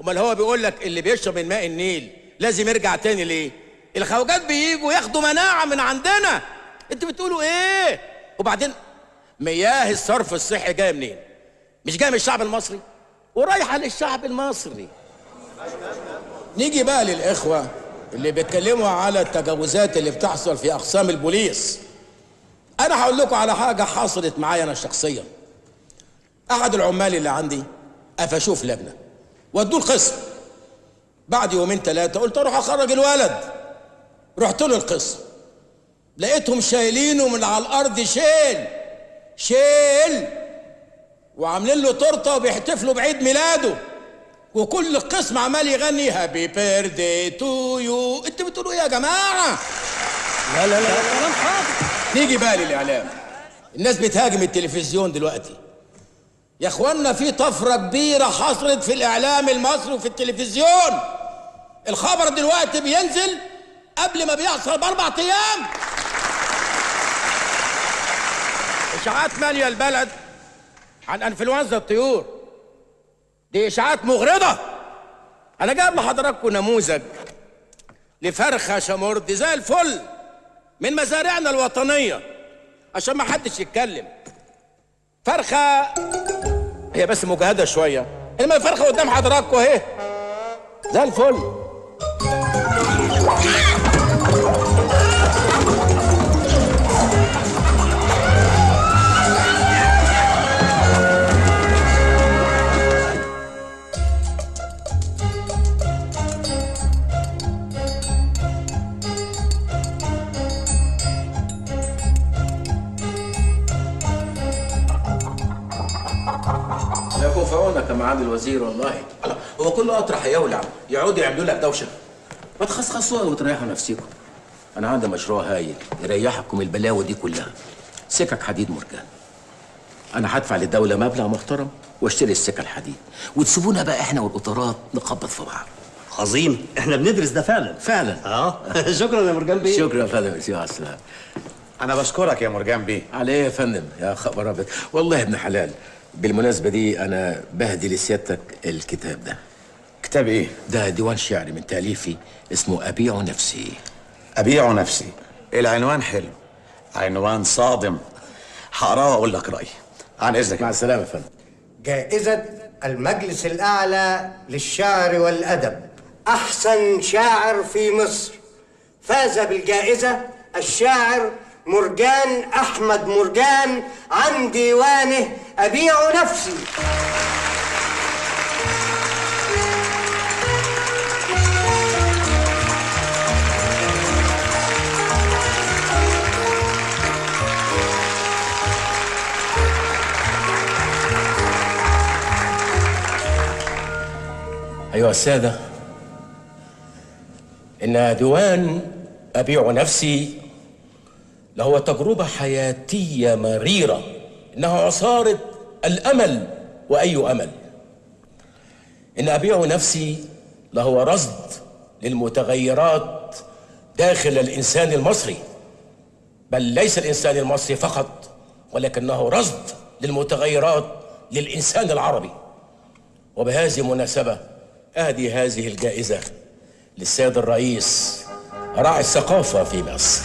امال هو بيقول لك اللي بيشرب من ماء النيل لازم يرجع تاني ليه؟ الخواجات بييجوا ياخدوا مناعه من عندنا. انتوا بتقولوا ايه؟ وبعدين مياه الصرف الصحي جايه منين؟ مش جايه من الشعب المصري ورايحه للشعب المصري. نيجي بقى للاخوه اللي بيتكلموا على التجاوزات اللي بتحصل في اقسام البوليس. انا هقول لكم على حاجه حصلت معايا انا شخصيا. احد العمال اللي عندي قفشوه في لجنه ودوه القسم. بعد 2 3 قلت اروح اخرج الولد. رحت له القسم لقيتهم شايلينه من على الارض شيل وعاملين له تورته وبيحتفلوا بعيد ميلاده، وكل القسم عمال يغني هابي بيرثدي تو يو. انتوا بتقولوا ايه يا جماعه؟ لا كلام فاضي. نيجي بقى للاعلام. الناس بتهاجم التلفزيون دلوقتي. يا اخوانا في طفرة كبيرة حصلت في الإعلام المصري وفي التلفزيون. الخبر دلوقتي بينزل قبل ما بيحصل ب4 أيام. إشاعات مالية البلد عن انفلونزا الطيور. دي إشاعات مغرضة. أنا جايب لحضراتكم نموذج لفرخة شمردي زي الفل من مزارعنا الوطنية عشان ما حدش يتكلم. فرخة هي بس مجهدة شوية، إنما الفرخة قدام حضراتكم أهي زي الفل. لكم في عونك يا معالي الوزير والله. هو كل قطر هيولع يقعدوا يعملوا لك دوشه. ما تخصخصوها وتريحوا نفسيكم. انا عندي مشروع هايل يريحكم البلاوي دي كلها. سكك حديد مرجان. انا هدفع للدوله مبلغ محترم واشتري السكه الحديد، وتسيبونا بقى احنا والقطارات نخبط في بعض. عظيم، احنا بندرس ده فعلا. شكرا يا مرجان بيه. شكرا يا فندم. مع السلامه. انا بشكرك يا مرجان بيه. على ايه يا فندم؟ يا خبر ابيض، والله يا ابن حلال. بالمناسبة دي أنا بهدي لسيادتك الكتاب ده. كتاب إيه؟ ده ديوان شعري من تأليفي اسمه أبيع نفسي. أبيع نفسي. العنوان حلو، عنوان صادم. هقراه وأقول لك رأيي. عن إذنك. مع السلامة يا فندم. جائزة المجلس الأعلى للشعر والأدب، أحسن شاعر في مصر. فاز بالجائزة الشاعر مرجان أحمد مرجان عن ديوانه أبيع نفسي. أيها السادة، إن ديوان أبيع نفسي لهو تجربة حياتية مريرة، إنها عصارة الأمل وأي أمل. إن أبيع نفسي لهو رصد للمتغيرات داخل الإنسان المصري، بل ليس الإنسان المصري فقط، ولكنه رصد للمتغيرات للإنسان العربي. وبهذه المناسبة أهدي هذه الجائزة للسيد الرئيس راعي الثقافة في مصر.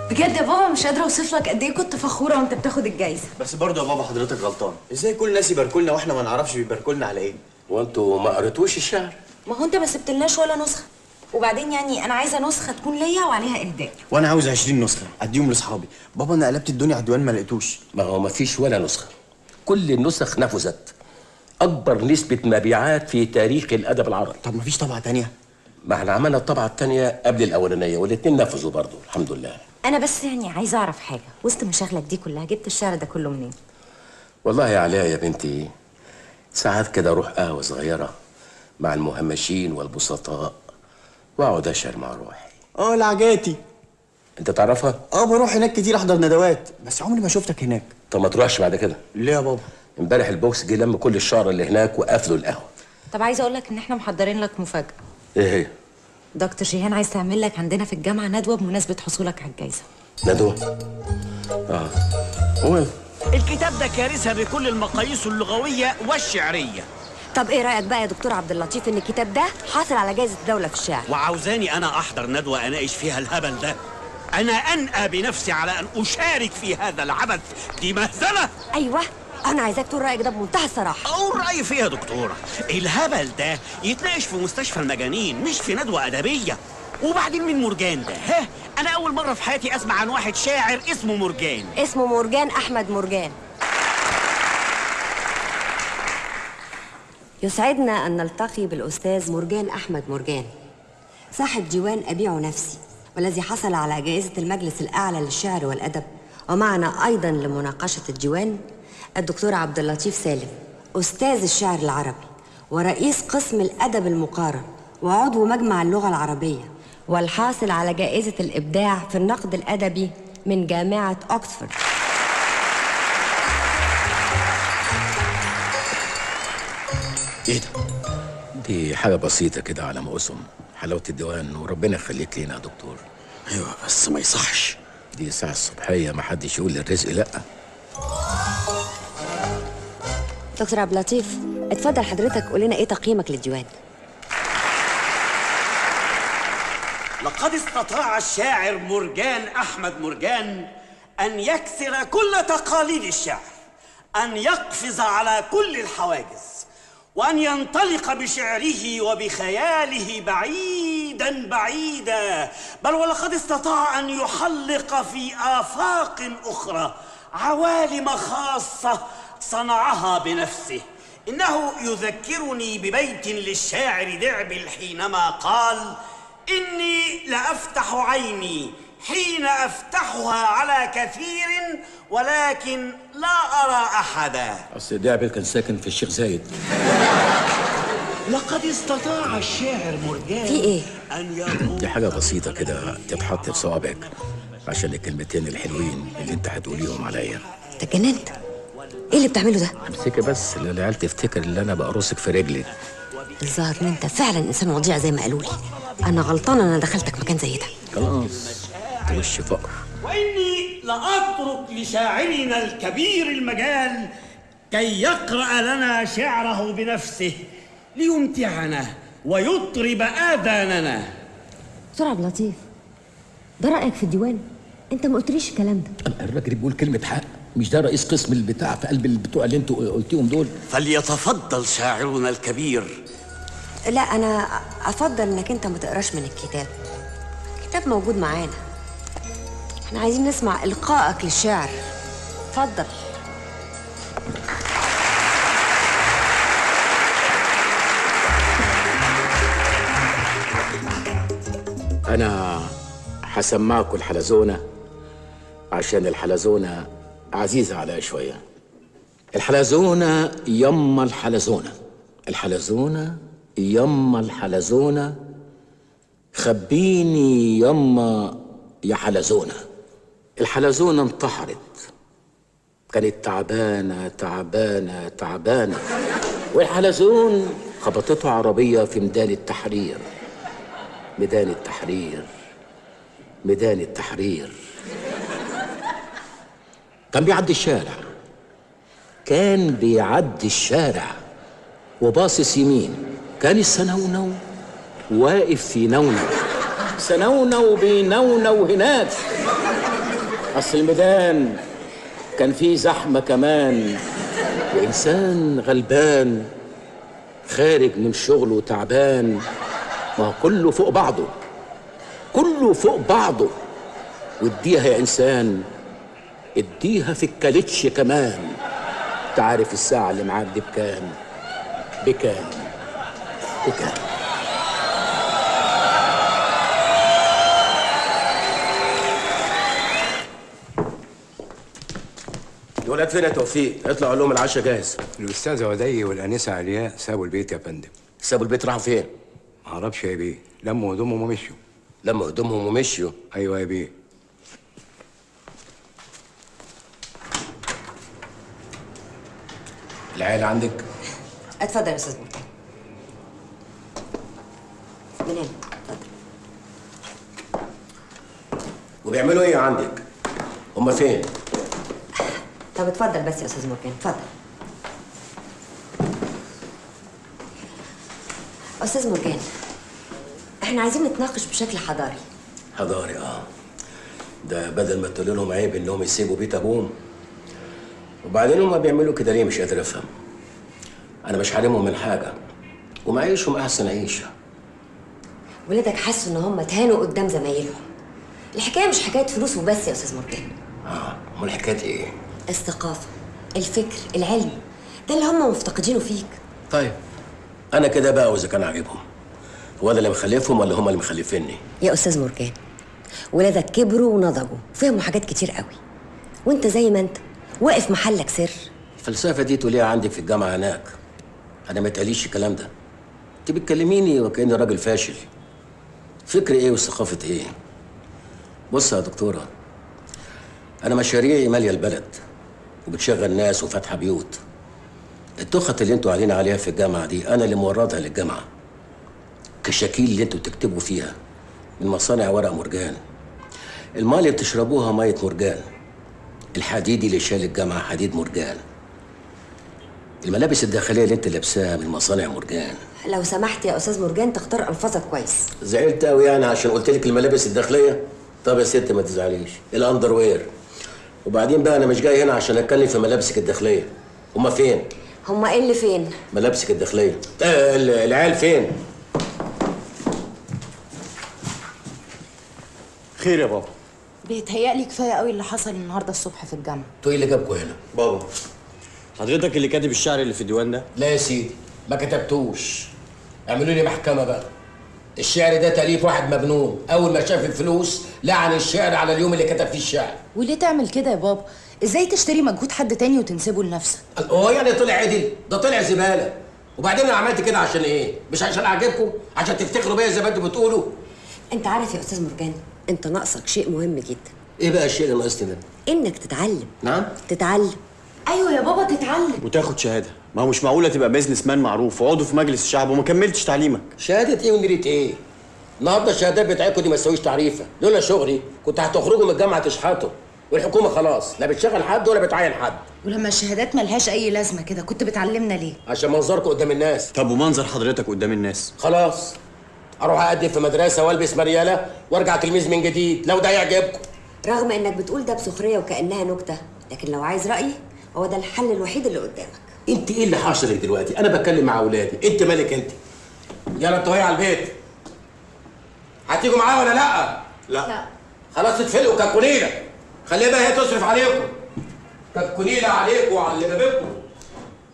بجد يا بابا مش قادره اوصف لك قد ايه كنت فخوره وانت بتاخد الجايزه. بس برضه يا بابا حضرتك غلطان. ازاي كل الناس يباركوا لنا واحنا ما نعرفش بيباركوا لنا على ايه؟ وانتوا ما قريتوش الشعر؟ ما هو انت ما سبتلناش ولا نسخه، وبعدين يعني انا عايزه نسخه تكون ليا وعليها اهداء. وانا عاوز 20 نسخه اديهم لاصحابي. بابا انا قلبت الدنيا على الديوان ما لقيتوش. ما هو ما فيش ولا نسخه، كل النسخ نفذت. اكبر نسبه مبيعات في تاريخ الادب العربي. طب ما فيش طبعه تانية؟ ما احنا عملنا الطبعه الثانيه قبل الاولانيه والاتنين نفذوا برضه الحمد لله. انا بس يعني عايزه اعرف حاجه، وسط مشاغلك دي كلها جبت الشعر ده كله منين؟ والله يا علاء يا بنتي، ساعات كده اروح قهوه صغيره مع المهمشين والبسطاء واقعد اشعر مع روحي. العجاتي. انت تعرفها؟ بروح هناك كتير احضر ندوات، بس عمري ما شفتك هناك. طب ما تروحش بعد كده؟ ليه يا بابا؟ امبارح البوكس جه لم كل الشعر اللي هناك وقفلوا القهوه. طب عايزه اقول لك ان احنا محضرين لك مفاجاه. ايه هي؟ دكتور جيهان عايز تعمل لك عندنا في الجامعه ندوه بمناسبه حصولك على الجائزه. ندوه؟ هو الكتاب ده كارثه بكل المقاييس اللغويه والشعريه. طب ايه رايك بقى يا دكتور عبد اللطيف ان الكتاب ده حاصل على جائزه الدوله في الشعر؟ وعاوزاني انا احضر ندوه اناقش فيها الهبل ده؟ انا انأى بنفسي على ان اشارك في هذا العبث. دي مهزله. ايوه انا عايزاك تقول رايك ده بمنتهى الصراحه. اقول رايي فيها يا دكتوره. الهبل ده يتناقش في مستشفى المجانين مش في ندوه ادبيه. وبعدين مين مرجان ده؟ انا اول مره في حياتي اسمع عن واحد شاعر اسمه مرجان. اسمه مرجان احمد مرجان. يسعدنا ان نلتقي بالاستاذ مرجان احمد مرجان صاحب ديوان ابيع نفسي، والذي حصل على جائزه المجلس الاعلى للشعر والادب. ومعنا ايضا لمناقشه الديوان الدكتور عبد اللطيف سالم، استاذ الشعر العربي ورئيس قسم الادب المقارن وعضو مجمع اللغه العربيه والحاصل على جائزة الإبداع في النقد الأدبي من جامعة أكسفورد. ايه ده؟ دي حاجة بسيطة كده على ما أسم، حلاوة الديوان، وربنا يخليك لينا يا دكتور. ايوه بس ما يصحش، دي ساعة الصبحية، ما حدش يقول للرزق لأ. دكتور عبد اللطيف، اتفضل حضرتك قول لنا ايه تقييمك للديوان؟ لقد استطاع الشاعر مرجان أحمد مرجان أن يكسر كل تقاليد الشعر، أن يقفز على كل الحواجز، وأن ينطلق بشعره وبخياله بعيدا بعيدا، بل ولقد استطاع أن يحلق في آفاق أخرى عوالم خاصة صنعها بنفسه. إنه يذكرني ببيت للشاعر دعبل حينما قال: إني لأفتح عيني حين أفتحها على كثير ولكن لا أرى أحدا. أصل دعبل كان ساكن في الشيخ زايد. لقد استطاع الشاعر مرجان في إيه؟ دي حاجة بسيطة كده تتحط في صوابعك عشان الكلمتين الحلوين اللي انت هتقوليهم عليا. انت اتجننت؟ ايه اللي بتعمله ده؟ امسكي بس العيال تفتكر اللي انا بقرصك في رجلي. الظاهر ان انت فعلا انسان وضيع زي ما قالوا لي. انا غلطانه انا دخلتك مكان زي ده. خلاص انت وش فقر. وإني لأترك لشاعرنا الكبير المجال كي يقرأ لنا شعره بنفسه ليمتعنا ويطرب آذاننا. دكتور عبد اللطيف، ده رأيك في الديوان؟ انت ما قلتليش الكلام ده. الراجل بيقول كلمة حق، مش ده رئيس قسم البتاع في قلب البتوع اللي انتوا قلتيهم دول؟ فليتفضل شاعرنا الكبير. لا انا افضل انك انت ما تقراش من الكتاب. الكتاب موجود معانا، احنا عايزين نسمع القائك للشعر. اتفضل. انا هسمعكم الحلزونة عشان الحلزونة عزيزة عليا شوية. الحلزونة يما الحلزونة، الحلزونة يما الحلزونة، خبيني يما يا حلزونة. الحلزونة انتحرت، كانت تعبانة تعبانة تعبانة، والحلزون خبطته عربية في ميدان التحرير. ميدان التحرير، ميدان التحرير. كان بيعدي الشارع، كان بيعدي الشارع وباصص يمين، كان السنونو واقف في نونو، سنونو بينونو هناك. أصل الميدان كان فيه زحمة كمان، وإنسان غلبان خارج من شغله تعبان. ما هو كله فوق بعضه، كله فوق بعضه. واديها يا إنسان، اديها في الكالتش كمان. تعرف الساعة اللي معاك دي بكام؟ بكام؟ بكام؟ الولاد فين يا توفيق؟ اطلعوا لهم العشاء جاهز. الأستاذة ودي والأنسة علياء سابوا البيت يا فندم. سابوا البيت راحوا فين؟ معرفش يا بيه، لموا هدومهم ومشيوا. لموا هدومهم ومشيوا؟ أيوة يا بيه. العيال عندك؟ اتفضل يا استاذ مرتضى. من هنا اتفضل. وبيعملوا ايه عندك؟ هما فين؟ طب اتفضل بس يا استاذ مرجان، اتفضل. استاذ مرجان، احنا عايزين نتناقش بشكل حضاري. حضاري؟ ده بدل ما تقول لهم عيب انهم يسيبوا بيت ابوهم. وبعدين هما بيعملوا كده ليه؟ مش قادر افهم. انا مش حارمهم من حاجه، ومعيشهم احسن عيشه. ولادك حسوا ان هم اتهانوا قدام زمايلهم. الحكايه مش حكايه فلوس وبس يا استاذ مرجان. امال حكايه ايه؟ الثقافه، الفكر، العلم، ده اللي هم مفتقدينه فيك. طيب انا كده بقى، واذا كان عاجبهم، هو انا اللي مخلفهم ولا هم اللي مخلفيني؟ يا استاذ مرجان، ولادك كبروا ونضجوا وفهموا حاجات كتير قوي، وانت زي ما انت واقف محلك سر. الفلسفه دي تقوليها عندك في الجامعه هناك، انا ما اتقاليش الكلام ده. انت بتكلميني وكاني راجل فاشل. فكر ايه وثقافه ايه؟ بص يا دكتوره، انا مشاريعي ماليه البلد وبتشغل ناس وفاتحه بيوت. التخت اللي انتوا علينا عليها في الجامعه دي انا اللي موردها للجامعه. كشاكيل اللي انتوا بتكتبوا فيها من مصانع ورق مرجان. الماء اللي بتشربوها ميه مرجان. الحديد اللي شال الجامعه حديد مرجان. الملابس الداخليه اللي انت لابساها من مصانع مرجان. لو سمحت يا استاذ مرجان تختار الفاظك كويس. زعلت قوي يعني عشان قلت لك الملابس الداخليه؟ طب يا ست ما تزعليش، الاندروير. وبعدين بقى انا مش جاي هنا عشان اتكلم في ملابسك الداخليه. هما فين؟ هما ايه اللي فين؟ ملابسك الداخليه. العيال فين؟ خير يا بابا. بيتهيألي كفايه قوي اللي حصل النهارده الصبح في الجامعه. انتوا ايه اللي جابكوا هنا؟ بابا حضرتك اللي كاتب الشعر اللي في الديوان ده؟ لا يا سيدي ما كتبتوش. اعملوا لي محكمه بقى. الشعر ده تأليف واحد مجنون، اول ما شاف الفلوس لعن الشعر على اليوم اللي كتب فيه الشعر. وليه تعمل كده يا بابا؟ ازاي تشتري مجهود حد تاني وتنسبه لنفسك؟ هو يعني طلع عدل؟ ده طلع زباله. وبعدين انا عملت كده عشان ايه؟ مش عشان اعجبكم؟ عشان تفتخروا بيا زي ما انتوا بتقولوا؟ انت عارف يا استاذ مرجان، انت ناقصك شيء مهم جدا. ايه بقى الشيء اللي ناقصني ده؟ انك تتعلم. نعم؟ تتعلم. ايوه يا بابا تتعلم. وتاخد شهاده. ما هو مش معقوله تبقى بيزنس مان معروف وعضو في مجلس الشعب وما كملتش تعليمك. شهاده ايه ونريت ايه؟ النهارده الشهادات بتاعتكم دي ما تساويش تعريفه. لولا شغلي كنت هتخرجوا من الجامعه تشحطوا. والحكومه خلاص لا بتشغل حد ولا بتعين حد. ولما الشهادات ملهاش اي لازمه كده كنت بتعلمنا ليه؟ عشان منظركم قدام الناس. طب ومنظر حضرتك قدام الناس؟ خلاص اروح اقدم في مدرسه والبس مرياله وارجع تلميذ من جديد لو ده يعجبكم. رغم انك بتقول ده بسخريه وكانها نكته، لكن لو عايز رايي هو ده الحل الوحيد اللي قدامك. انت ايه اللي حاصل دلوقتي؟ انا بتكلم مع اولادي، انت مالك انت؟ يلا انتوا هي على البيت. هتيجوا معايا ولا لا؟ لا. خلاص تتفلقوا كالكونيله. خليها بقى هي تصرف عليكم. كالكونيله عليكم وعلى اللي جابكم.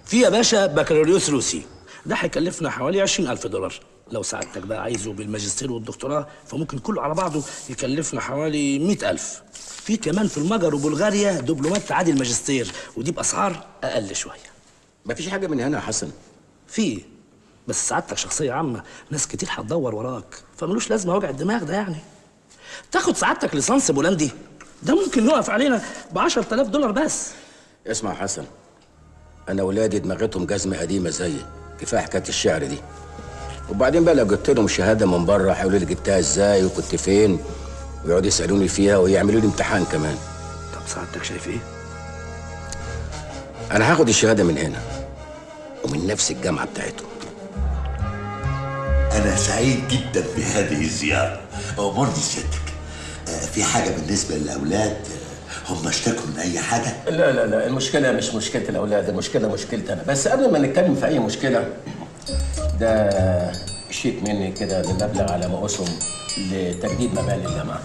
في يا باشا بكالوريوس روسي، ده هيكلفنا حوالي 20,000 دولار. لو سعادتك بقى عايزه بالماجستير والدكتوراه فممكن كله على بعضه يكلفنا حوالي 100,000. في كمان في المجر وبلغاريا دبلومات تعادل الماجستير ودي باسعار اقل شويه. مفيش حاجه من هنا يا حسن. في، بس سعادتك شخصيه عامه ناس كتير هتدور وراك فملوش لازمه وجع الدماغ ده يعني. تاخد سعادتك ليسانس بولندي ده ممكن يقف علينا ب 10,000 دولار بس. اسمع يا حسن، انا ولادي دماغتهم جزمه قديمه زيي، كفايه حكايه الشعر دي. وبعدين بقى لو جبت لهم شهاده من بره هيقولوا لي جبتها ازاي وكنت فين ويقعدوا يسالوني فيها ويعملوا لي امتحان كمان. طب سعادتك شايف ايه؟ انا هاخد الشهاده من هنا ومن نفس الجامعه بتاعتهم. أنا سعيد جدا بهذه الزيارة. أمرني سيادتك، في حاجة بالنسبة للأولاد؟ هم اشتكوا من أي حاجة؟ لا لا لا، المشكله مش مشكله الاولاد، المشكله مشكلتي انا. بس قبل ما نتكلم في اي مشكله، ده شيك مني كده بمبلغ على ما اسهم لتجديد مباني الجامعه.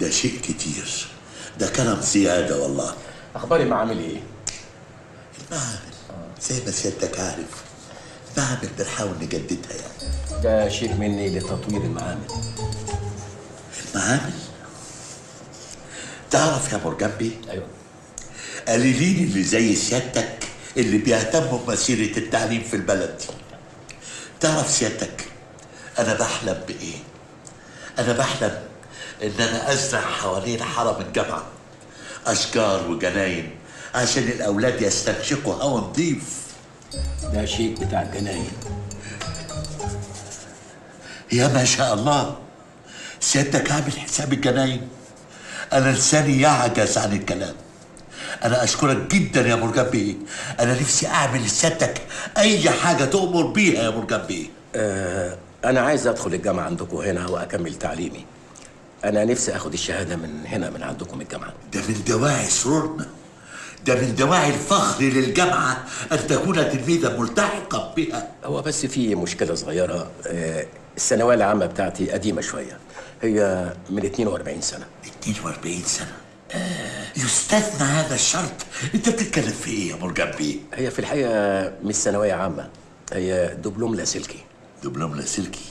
ده شيء كتير، ده كلام زيادة والله. اخبار المعامل ايه؟ المعامل زي ما سيادتك عارف، المعامل بنحاول نجددها يعني. ده شيك مني لتطوير المعامل. المعامل؟ تعرف يا مرجان بيه؟ ايوه. قليلين اللي زي سيادتك اللي بيهتموا بمسيرة التعليم في البلد دي. تعرف سيادتك أنا بحلم بإيه؟ أنا بحلم إن أنا أزرع حوالين حرم الجامعة أشجار وجناين عشان الأولاد يستنشقوا هوا نضيف. ده شيك بتاع الجناين. يا ما شاء الله، سيادتك عامل حساب الجناين. أنا لساني يعجز عن الكلام. أنا أشكرك جدا يا مرجان بيه. أنا نفسي أعمل لسيادتك أي حاجة تؤمر بيها يا مرجان بيه. أنا عايز أدخل الجامعة عندكم هنا وأكمل تعليمي. أنا نفسي آخد الشهادة من هنا من عندكم الجامعة. ده من دواعي سرورنا، ده من دواعي الفخر للجامعة أن تكون تلميذا ملتحقا بها. هو بس في مشكلة صغيرة، الثانوية العامة بتاعتي قديمة شوية، هي من 42 سنة. 42 سنة؟ يستثنى هذا الشرط. أنت بتتكلم في إيه يا مرجان بيه؟ هي في الحقيقة مش ثانوية عامة، هي دبلوم لاسلكي. دبلوم لاسلكي؟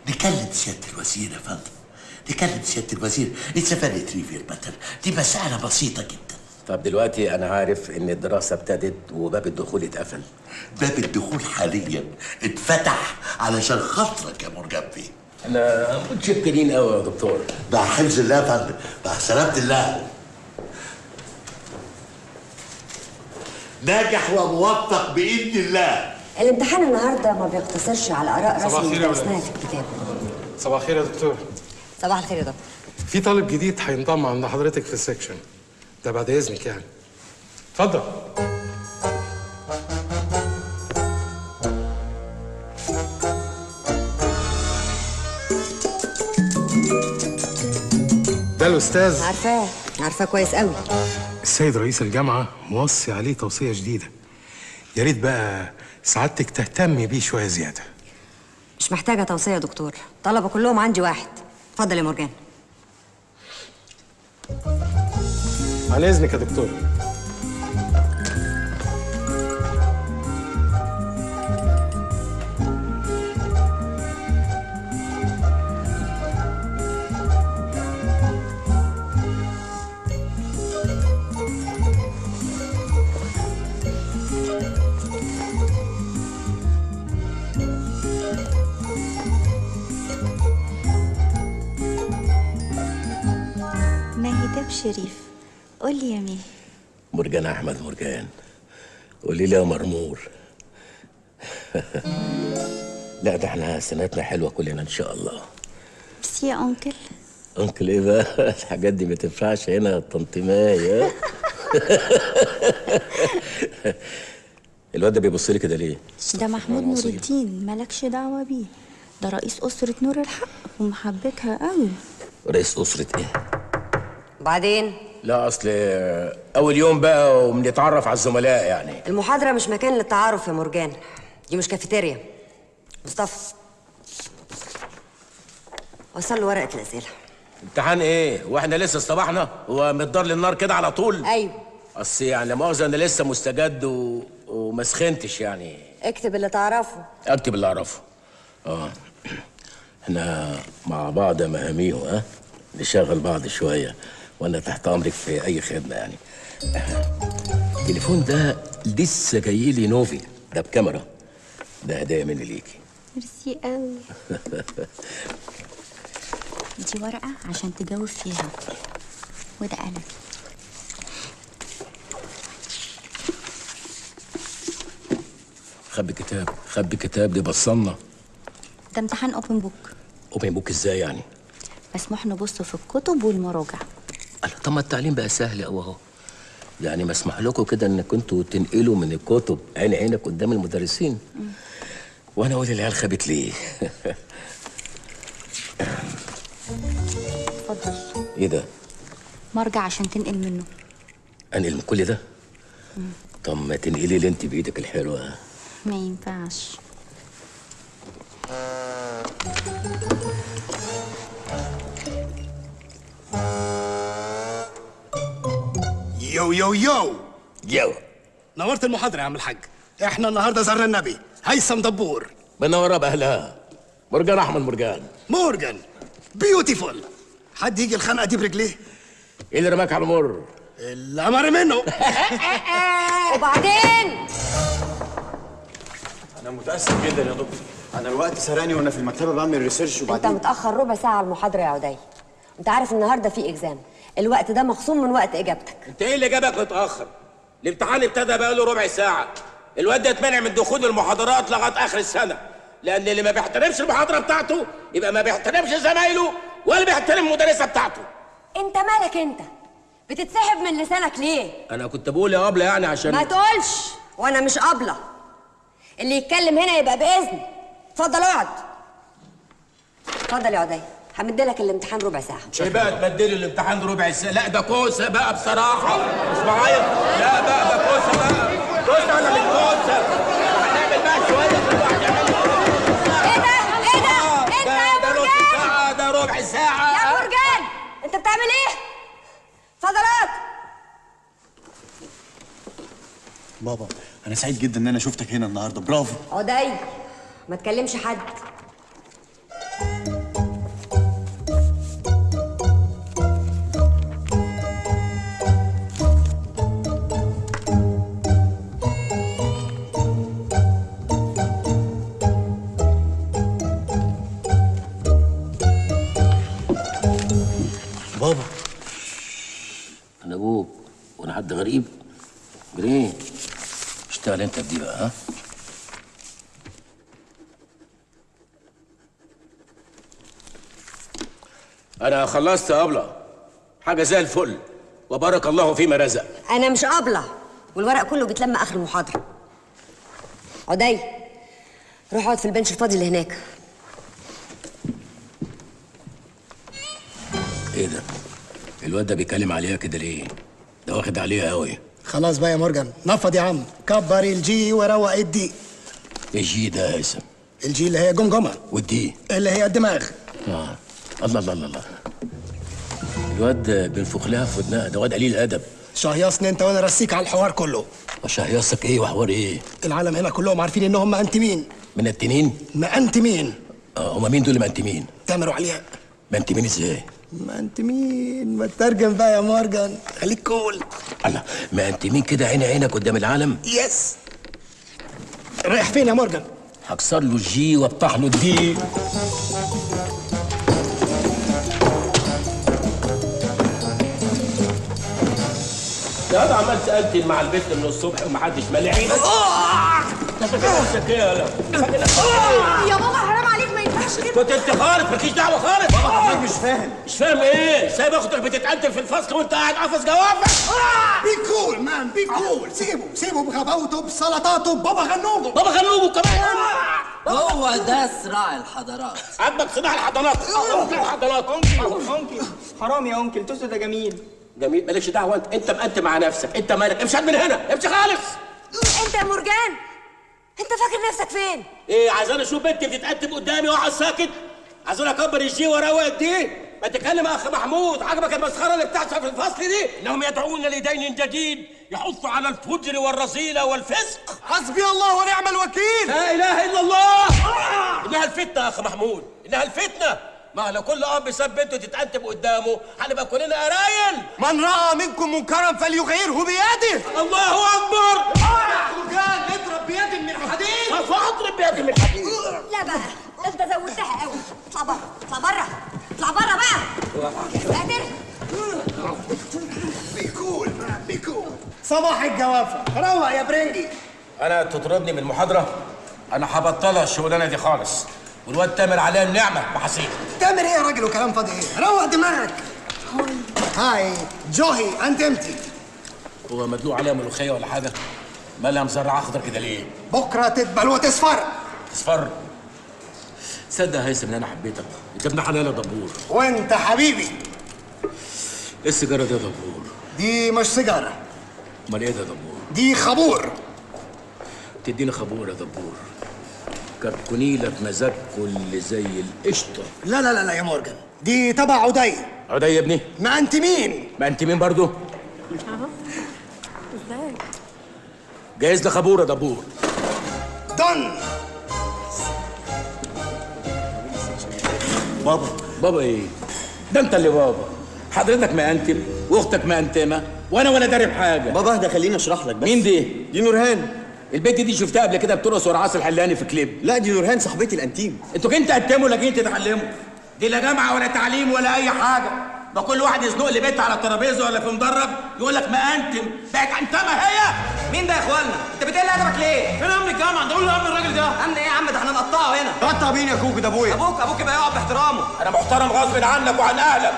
نكلم سيادة الوزير يا فندم، نكلم سيادة الوزير. It's a very trivial matter. دي مسألة بسيطة جدا. طب دلوقتي انا عارف ان الدراسه ابتدت وباب الدخول اتقفل. باب الدخول حاليا اتفتح علشان خاطرك يا مرجان بيه. انا متشكرين قوي يا دكتور. مع حفظ الله يا فندم، مع سلامة الله. ناجح وموفق بإذن الله. الامتحان النهارده ما بيقتصرش على اراء صباح رسمي الخير يا درسناها ولاد. في الكتاب. صباح الخير يا دكتور. صباح الخير يا دكتور. في طالب جديد هينضم عند حضرتك في السكشن ده بعد اذنك يعني. اتفضل. ده الاستاذ. عارفاه كويس قوي. السيد رئيس الجامعه موصي عليه توصيه جديده، يا ريت بقى سعادتك تهتمي بيه شويه زياده. مش محتاجه توصيه يا دكتور، طلبه كلهم عندي واحد. اتفضل يا مرجان. عن اذنك يا دكتور. ماهي شريف، قول لي يا ماهي. مرجان احمد مرجان، قولي لي يا مرمور. لا ده احنا سنتنا حلوه كلنا ان شاء الله. بس يا انكل. انكل ايه بقى؟ الحاجات دي ما تنفعش هنا يا طنط ماي. الواد ده بيبص لي كده ليه؟ ده محمود نور الدين، مالكش دعوه بيه. ده رئيس اسره نور الحق ومحبكها قوي. رئيس اسره ايه؟ وبعدين؟ لا اصل اول يوم بقى وبنتعرف على الزملاء يعني. المحاضره مش مكان للتعارف يا مرجان، دي مش كافيتيريا. مصطفى وصل له ورقه الاسئله. امتحان ايه؟ واحنا لسه اصطبحنا؟ هو متدار للنار كده على طول؟ ايوه. اصل يعني لا مؤاخذه انا لسه مستجد وما سخنتش يعني. اكتب اللي تعرفه. اكتب اللي اعرفه. احنا مع بعض يا مهاميو، ها؟ نشغل بعض شويه وانا تحت امرك في اي خدمه يعني. التليفون ده لسه جاي لي نوفي، ده بكاميرا، ده هدايا مني ليكي. ميرسي قوي. دي ورقه عشان تجاوب فيها، وده قلم. خبي كتاب دي بصلنا. ده امتحان اوبن بوك. اوبن بوك ازاي يعني؟ مسموح نبص في الكتب والمراجع. طب ما التعليم بقى سهل قوي اهو. يعني مسمح لكم كده انكم انتوا تنقلوا من الكتب عين عينك قدام المدرسين. وانا اقول العيال خابت ليه؟ اتفضل. ايه ده؟ مرجع عشان تنقل منه. انقل من كل ده؟ طب ما تنقلي لي انت بايدك الحلوه. ما ينفعش. يو يو يو يو. نورت المحاضرة يا عم الحاج. احنا النهارده زرنا النبي هيثم دبور. منوره باهلها. مرجان احمد مرجان. مورجان بيوتيفول. حد يجي الخنقة دي برجليه؟ ايه اللي رماك على المر؟ الأمر منه. وبعدين؟ أنا متأسف جدا يا دكتور. أنا الوقت سرقني وأنا في المكتبة بعمل ريسيرش انت وبعدين متاخر ربع ساعه على المحاضره يا عدي. انت عارف النهارده في اكزام، الوقت ده مخصوم من وقت اجابتك. انت ايه اللي جابك متاخر؟ الامتحان ابتدى بقاله ربع ساعه. الواد ده اتمنع من دخول المحاضرات لغايه اخر السنه، لان اللي ما بيحترمش المحاضره بتاعته يبقى ما بيحترمش زمايله ولا بيحترم المدرسه بتاعته. انت مالك انت؟ بتتسحب من لسانك ليه؟ انا كنت بقول يا ابله يعني عشان ما تقولش، وانا مش قابله. اللي يتكلم هنا يبقى باذن. اتفضل اقعد. اتفضل يا عدي، همدلك الامتحان ربع ساعه. ايه بقى تبدلي الامتحان ربع ساعه؟ لا ده كوسه بقى بصراحه. مش معايا؟ لا بقى ده كوسه بقى. كوسه ولا مش كوسه؟ هنعمل بقى شويه كل واحد يعمل ايه ده؟ ايه ده؟ انت يا ده نص مرجان؟ ساعه، ده ربع ساعه. يا مرجان انت بتعمل ايه؟ اتفضل اقعد. بابا أنا سعيد جدا إن أنا شفتك هنا النهارده، برافو. عدي ما تكلمش حد. وانا حد غريب؟ جرين اشتغل انت بدي بقى. ها انا خلصت يا ابله، حاجه زي الفل وبارك الله فيما رزق. انا مش قابله، والورق كله بيتلم اخر المحاضره. عدي روح اقعد في البنش الفاضي اللي هناك. ايه ده؟ الواد ده بيتكلم عليها كده ليه؟ ده واخد عليها قوي. خلاص بقى يا مورجان، نفض يا عم، كبر الجي وروق الدي. الجي ده يا اسم؟ الجي اللي هي جمجمه، والدي اللي هي الدماغ. الله الله الله، الواد بينفخ لها في ودنها، ده واد قليل ادب. شهيصني انت وانا رسيك على الحوار كله. وشهيصك ايه وحوار ايه؟ العالم هنا كلهم عارفين انهم مأنتمين. منتنين؟ مأنتمين. هما مين دول اللي مأنتمين؟ تامر وعلياء. مأنتمين ازاي؟ مأنتمين، ما تترجم بقى يا مورجان، خليك كول. الله، مأنتمين كده عين عينك قدام العالم؟ يس. رايح فين يا مورجان؟ هكسر له الجي وافتح له الدي. يا ده عمال سألت مع البيت من الصبح ومحدش مالي عينك. انت فاكر نفسك ايه يالا؟ يا بابا حرام عليك، ما ينفعش كده. كنت انت خالص، مالكيش دعوه خالص. بابا مش فاهم. مش فاهم ايه؟ سايب اختك بتتقدم في الفصل وانت قاعد قافص جوافك. بي كول مان، بي كول. سيبه بغباوته بسلطاته بابا غنوجه. بابا غنوجه كمان. هو ده صراع الحضارات. عندك صراع الحضارات. أنكل حرام يا أنكل، توست ده جميل. جميل، مالكش دعوه انت مقدم مع نفسك، انت مالك؟ امشي من هنا، امشي خالص. انت يا مرجان، انت فاكر نفسك فين؟ ايه، عايزاني اشوف بنتي بتتقدم قدامي واقعد ساكت؟ عايزاني اكبر الجي واروق الدين؟ ما تتكلم يا اخ محمود، عجبك المسخره اللي بتحصل في الفصل دي؟ انهم يدعون لدين جديد يحث على الفجر والرذيله والفسق. حسبي الله ونعم الوكيل. لا اله الا الله. انها الفتنه يا اخ محمود، انها الفتنه. ما لو كل اب ساب بنته تتقدم قدامه هنبقى كلنا قرايل. من راى منكم منكرا فليغيره بيده. الله اكبر. مرجان اضرب بيد من حديد. فاضرب بيد من حديد. لا بقى، انت زودتها قوي. اطلع بره، اطلع بره، اطلع بره بقى. قادر؟ بيكول مان، بيكول. صباح الجوافه، روق يا برنجي. انا تطردني من المحاضره؟ انا هبطلها الشغلانه دي خالص، والواد تامر عليها النعمه بحسيت. تامر ايه يا راجل وكلام فاضي ايه؟ روق دماغك. هاي جوهي، انت امتي؟ هو مدلوق عليها ملوخيه ولا حاجه؟ مالها مزرعه اخضر كده ليه؟ بكره تدبل وتصفر. تصفر؟ تصدق يا هيثم ان انا حبيتك، انت ابن حلال يا دبور. وانت حبيبي. ايه السيجاره دي يا دبور؟ دي مش سيجاره. امال ايه ده يا دبور؟ دي خبور. تديني خبور يا دبور، كركونيلة بمزاجكوا اللي زي القشطه. لا لا لا لا يا مورجان، دي تبع عدي. عدي يا ابني؟ ما انت مين؟ ما انت مين برضه؟ ازاي؟ جايز لي خبور يا دبور. دن. بابا ايه؟ ده انت اللي بابا. حضرتك مأنتم واختك مأنتمه وانا داري بحاجه. بابا اهدى خليني اشرح لك بس. مين دي؟ دي نورهان. البنت دي شفتها قبل كده بترقص ورا عاصي الحلاني في كليب. لا دي نورهان صاحبتي الانتيم. انتوا كنتوا تقدموا ولا جيتوا تتعلموا؟ دي لا جامعه ولا تعليم ولا اي حاجه. ده كل واحد يزنق لي بنت على الترابيزه ولا في مدرج يقول لك مأنتم، بقت انتمه هي. مين ده يا اخوانا؟ انت بتقل ادبك ليه؟ فين امن الجامعه؟ ده قول له امن الراجل ده. امن ايه يا عم؟ ده احنا نقطعه هنا. تقطع مين يا كوكو؟ ده ابويا. ابوك يبقى يقعد باحترامه. انا محترم غصب عنك وعن اهلك.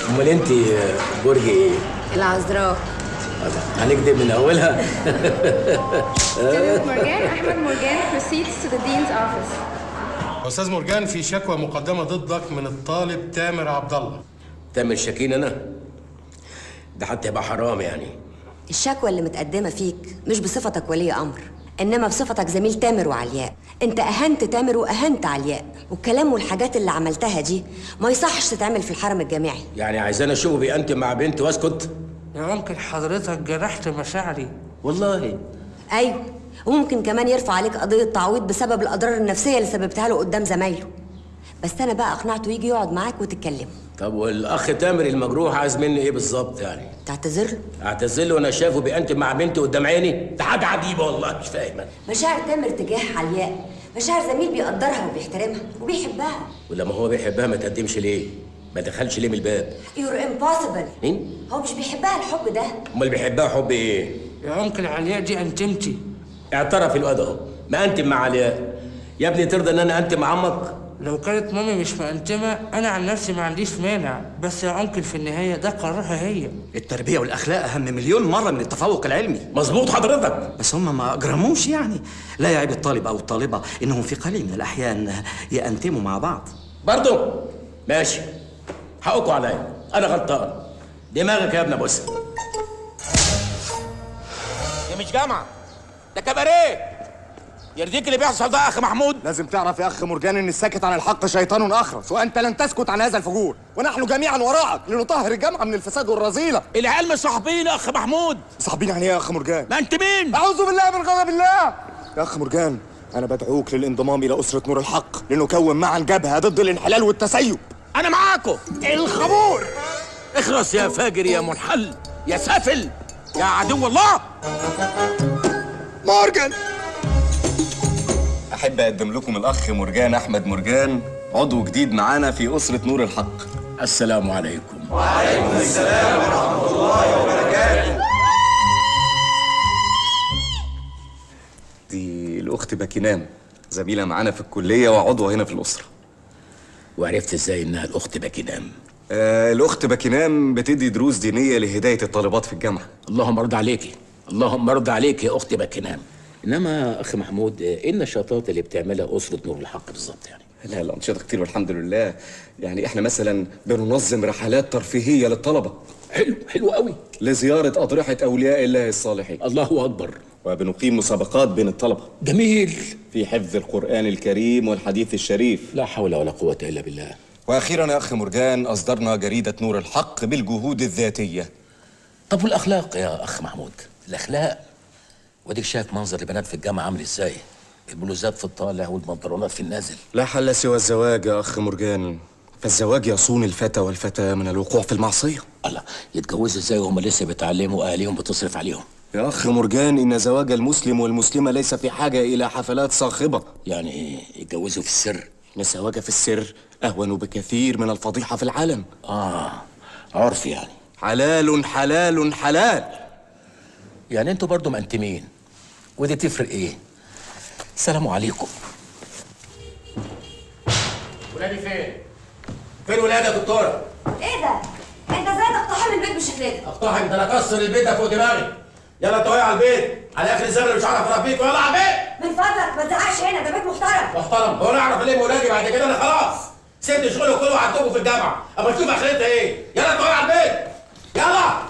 امال انت برج ايه؟ العذراء. هنكدب من اولها. مرجان احمد مرجان proceeds to the dean's office. استاذ مرجان، في شكوى مقدمه ضدك من الطالب تامر عبد الله. تامر شاكين انا؟ ده حتى يبقى حرام يعني. الشكوى اللي متقدمه فيك مش بصفتك ولي امر، انما بصفتك زميل تامر وعلياء. انت اهنت تامر واهنت علياء، والكلام والحاجات اللي عملتها دي ما يصحش تتعمل في الحرم الجامعي. يعني عايزاني اشوفه بيأنتم مع بنت واسكت؟ يا ممكن حضرتك جرحت مشاعري. والله ايوه، وممكن كمان يرفع عليك قضيه تعويض بسبب الاضرار النفسيه اللي سببتها له قدام زمايله. بس انا بقى اقنعته يجي يقعد معاك وتتكلموا. طب والاخ تامر المجروح عايز مني ايه بالظبط يعني؟ تعتذر له؟ اعتذر له وانا شايفه بينتم مع بنتي قدام عيني؟ ده حاجه عجيبه والله، مش فاهم انا. مشاعر تامر تجاه علياء مشاعر زميل بيقدرها وبيحترمها وبيحبها. ولما هو بيحبها ما تقدمش ليه؟ ما دخلش ليه من الباب؟ يور امبوسيبل. مين؟ هو مش بيحبها الحب ده. امال بيحبها حب ايه؟ يا انكل علياء دي انتمتي. اعترف الواد اهو، ما انتم مع علياء. يا ابني ترضى ان انا انتم مع عمك؟ لو كانت مامي مش مأنتمة أنا عن نفسي ما عنديش مانع، بس يا أنكل في النهاية ده قرارها هي. التربية والأخلاق أهم مليون مرة من التفوق العلمي. مظبوط حضرتك. بس هم ما أجرموش يعني. لا يعيب الطالب أو الطالبة إنهم في قليل من الأحيان يأنتموا مع بعض. برضو؟ ماشي، حقكوا عليا، أنا غلطان. دماغك يا ابن أبوسة. دي مش جامعة، ده كباريه. يرضيك اللي بيحصل ده يا اخ محمود؟ لازم تعرف يا اخ مرجان ان الساكت عن الحق شيطان اخرس، وانت لن تسكت عن هذا الفجور، ونحن جميعا وراءك لنطهر الجامعه من الفساد والرذيله. العيال مصاحبين يا اخ محمود. مصاحبين يعني ايه يا اخ مرجان؟ ما انت مين؟ اعوذ بالله من غضب الله. يا اخ مرجان انا بدعوك للانضمام الى اسره نور الحق لنكون معا جبهه ضد الانحلال والتسيب. انا معاكم. الخمور. اخرس يا فاجر يا منحل يا سافل يا عدو الله. مرجان احب اقدم لكم الاخ مرجان احمد مرجان، عضو جديد معانا في اسره نور الحق. السلام عليكم. وعليكم السلام ورحمه الله وبركاته. دي الاخت باكينام، زميله معانا في الكليه وعضوه هنا في الاسره. وعرفت ازاي انها الاخت باكينام؟ الاخت باكينام بتدي دروس دينيه لهدايه الطالبات في الجامعه. اللهم ارضى عليكي، اللهم ارضى عليك يا اختي باكينام. انما اخ محمود ايه النشاطات اللي بتعملها اسره نور الحق بالظبط يعني؟ لا الانشطه كتير والحمد لله. يعني احنا مثلا بننظم رحلات ترفيهيه للطلبه. حلو قوي. لزياره اضرحه اولياء الله الصالحين. الله اكبر. وبنقيم مسابقات بين الطلبه. جميل. في حفظ القران الكريم والحديث الشريف. لا حول ولا قوه الا بالله. واخيرا يا اخ مرجان اصدرنا جريده نور الحق بالجهود الذاتيه. طب والاخلاق يا اخ محمود؟ الاخلاق واديك شايف منظر البنات في الجامعه عامل ازاي؟ البلوزات في الطالع والبنطلونات في النازل. لا حل سوى الزواج يا اخ مرجان، فالزواج يصون الفتى والفتاه من الوقوع في المعصيه. الله، يتجوزوا ازاي وهم لسه بيتعلموا واهاليهم بتصرف عليهم؟ يا اخ مرجان ان زواج المسلم والمسلمه ليس في حاجه الى حفلات صاخبه. يعني يتجوزوا في السر؟ ان الزواج في السر اهون بكثير من الفضيحه في العلن. عرف يعني. حلال حلال حلال. يعني انتوا برضو مأنتمين، ودي تفرق ايه؟ السلام عليكم. ولادي فين؟ فين ولادي يا دكتوره؟ ايه ده؟ انت ازاي تقتحم البيت بالشكل ده؟ اقتحم ده انا اكسر البيت ده فوق دماغي. يلا انت على البيت، على اخر الزمن مش هعرف اربيك، ويلا على البيت. من فضلك ما تزعقش هنا، ده بيت محترم. محترم؟ هو انا اعرف الم ولادي بعد كده؟ انا خلاص سبت شغلي كله وعدتكم في الجامعه، اما تشوف اخرتها ايه. يلا انت على البيت، يلا.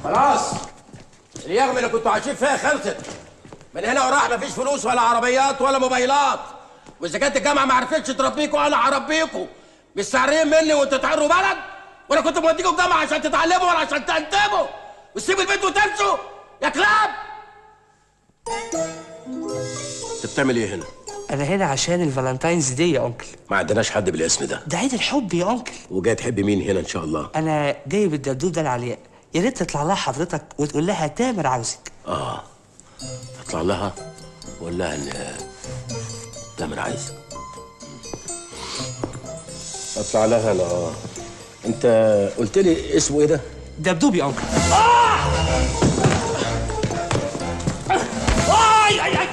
خلاص اليغم اللي كنتوا عايشين فيها خلصت. من هنا وراح مفيش فلوس ولا عربيات ولا موبايلات، واذا كانت الجامعه ما عرفتش تربيكوا انا هربيكوا. مش سعرين مني وانتوا تعروا بلد، ولا كنت موديكوا الجامعه عشان تتعلموا ولا عشان تنتموا وتسيبوا البيت وتمشوا يا كلاب. انت بتعمل ايه هنا؟ أنا هنا عشان الفالنتاينز دي يا أنكل. ما عندناش حد بالاسم ده. ده عيد الحب يا أنكل. وجاي تحب مين هنا ان شاء الله؟ أنا جايب الدبدوب ده لعلياء، يا ريت تطلع لها حضرتك وتقول لها تامر عاوزك. اطلع لها وقول لها ان تامر عايزك. اطلع لها انا. انت قلت لي اسمه ايه ده؟ دبدوب يا أنكل. اي اي اي.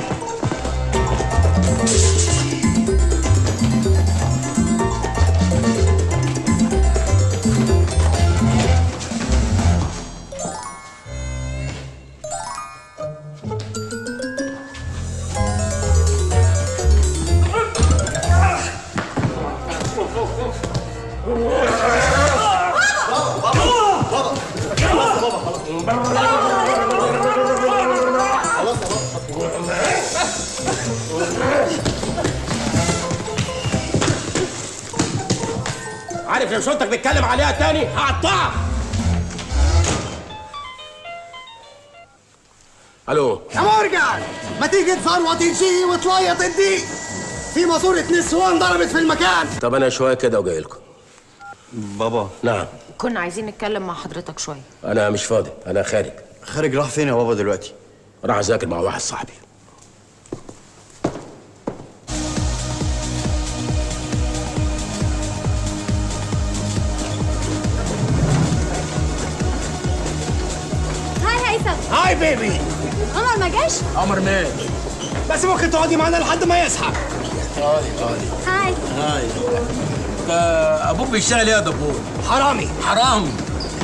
لو شفتك بتتكلم عليها تاني هقطعك. الو يا مورجان، ما تيجي تثروت الجي وتليط الدي، في ماسورة نسوان ضربت في المكان. طب انا شويه كده وجاي لكم. بابا. نعم. كنا عايزين نتكلم مع حضرتك شويه. انا مش فاضي، انا خارج. خارج راح فين يا بابا دلوقتي؟ راح اذاكر مع واحد صاحبي. هاي هيثم. هاي بيبي. عمر ما جاش؟ عمر مات. بس ممكن تقعدي معانا لحد ما يصحى. هاي. هاي. ابوك بيشتغل ايه يا دبور؟ حرامي. حرامي.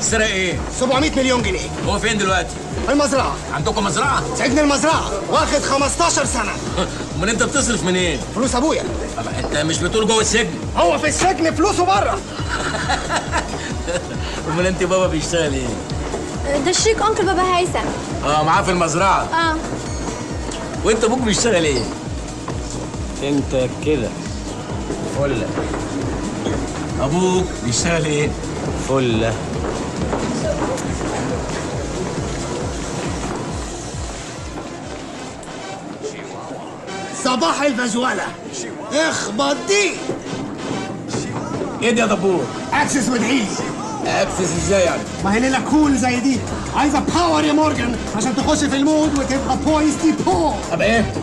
سرق ايه؟ 700 مليون جنيه. هو فين دلوقتي؟ المزرعة. عندكم مزرعة؟ سجن المزرعة، واخد 15 سنة. امال انت بتصرف منين؟ فلوس ابويا. انت مش بتقول جوه السجن؟ هو في السجن، فلوسه بره. امال انت بابا بيشتغل ايه؟ ده الشيك انكل بابا هيثم. معاه في المزرعة. وانت ابوك بيشتغل ايه؟ انت كده فله. ابوك بيشتغل ايه؟ فله. صباح الفجولة. اخبط دي. ايه ده يا دبور؟ اكسس وادعيلي. اكسس ازاي يعني؟ ما هي ليلة كول زي دي، عايزة باور يا مورجان عشان تخش في المود وتبقى بويس دي بو. طب ايه؟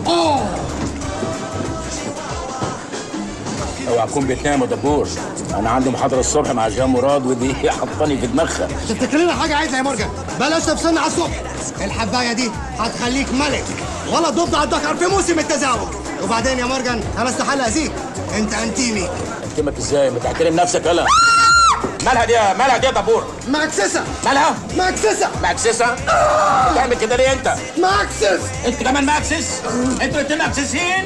اوعى تكون بتنام يا دبور، انا عندي محاضرة الصبح مع جان مراد ودي حطاني في دماغها. تفتكر لنا حاجة عايزة يا مورجان؟ بلاش تفصلنا على الصبح، الحباية دي هتخليك ملك ولا ضد على الدكر في موسم التزاوج. وبعدين يا مورجان انا استحالة اذيك، انت انتيمي. انتمك ازاي؟ ما تحترم نفسك يلا. مالها دي يا دبور؟ ماكسسة. مالها؟ ماكسسة. ماكسسة؟ بتعمل كده ليه انت؟ ماكسس. انت كمان ماكسس؟ انتوا الاتنين ماكسسين؟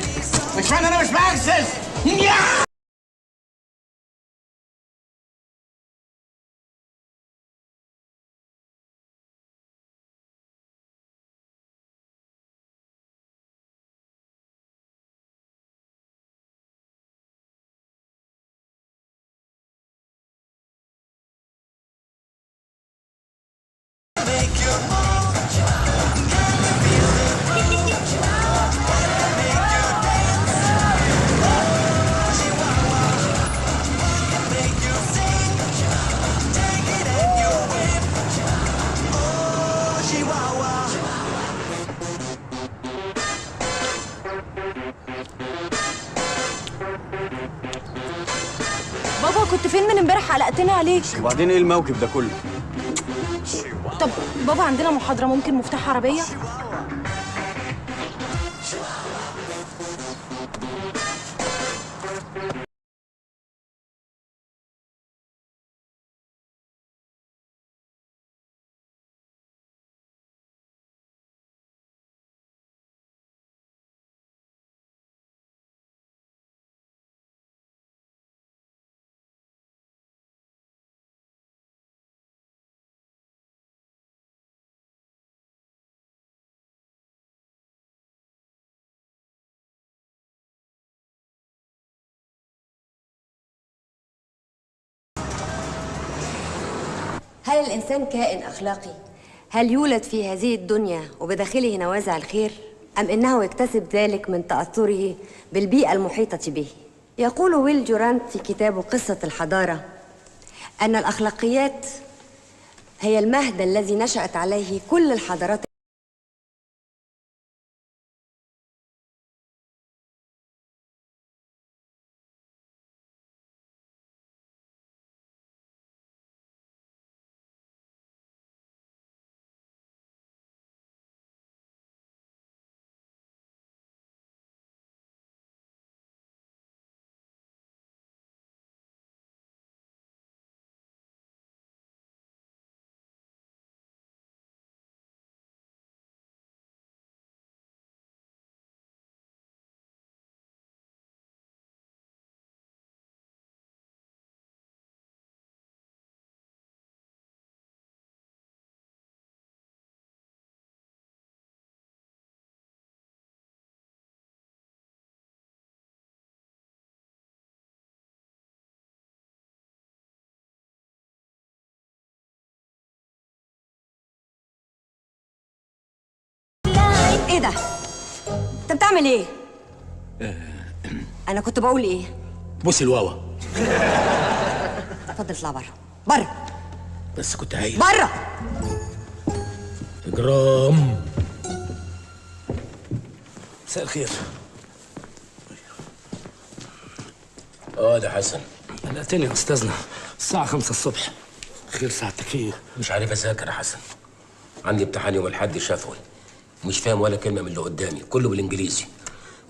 مش معنى انا مش ماكسس. بابا كنت فين من امبارح؟ قلقتني عليك. وبعدين ايه الموكب ده كله؟ طب بابا عندنا محاضرة، ممكن مفتاح عربية؟ هل الإنسان كائن أخلاقي؟ هل يولد في هذه الدنيا وبداخله نوازع الخير؟ أم إنه يكتسب ذلك من تأثره بالبيئة المحيطة به؟ يقول ويل جورانت في كتابه قصة الحضارة أن الأخلاقيات هي المهد الذي نشأت عليه كل الحضارات ده؟ انت بتعمل ايه؟ انا كنت بقول ايه؟ بوسي الواوا. اتفضل اطلع بره بره. بس كنت هايل. بره. اجرام. مساء الخير. ده حسن. قلقتني يا استاذنا، الساعة 5 الصبح. خير ساعتك ايه؟ مش عارف اذاكر يا حسن. عندي امتحان يوم الاحد شفوي. مش فاهم ولا كلمة من اللي قدامي، كله بالانجليزي.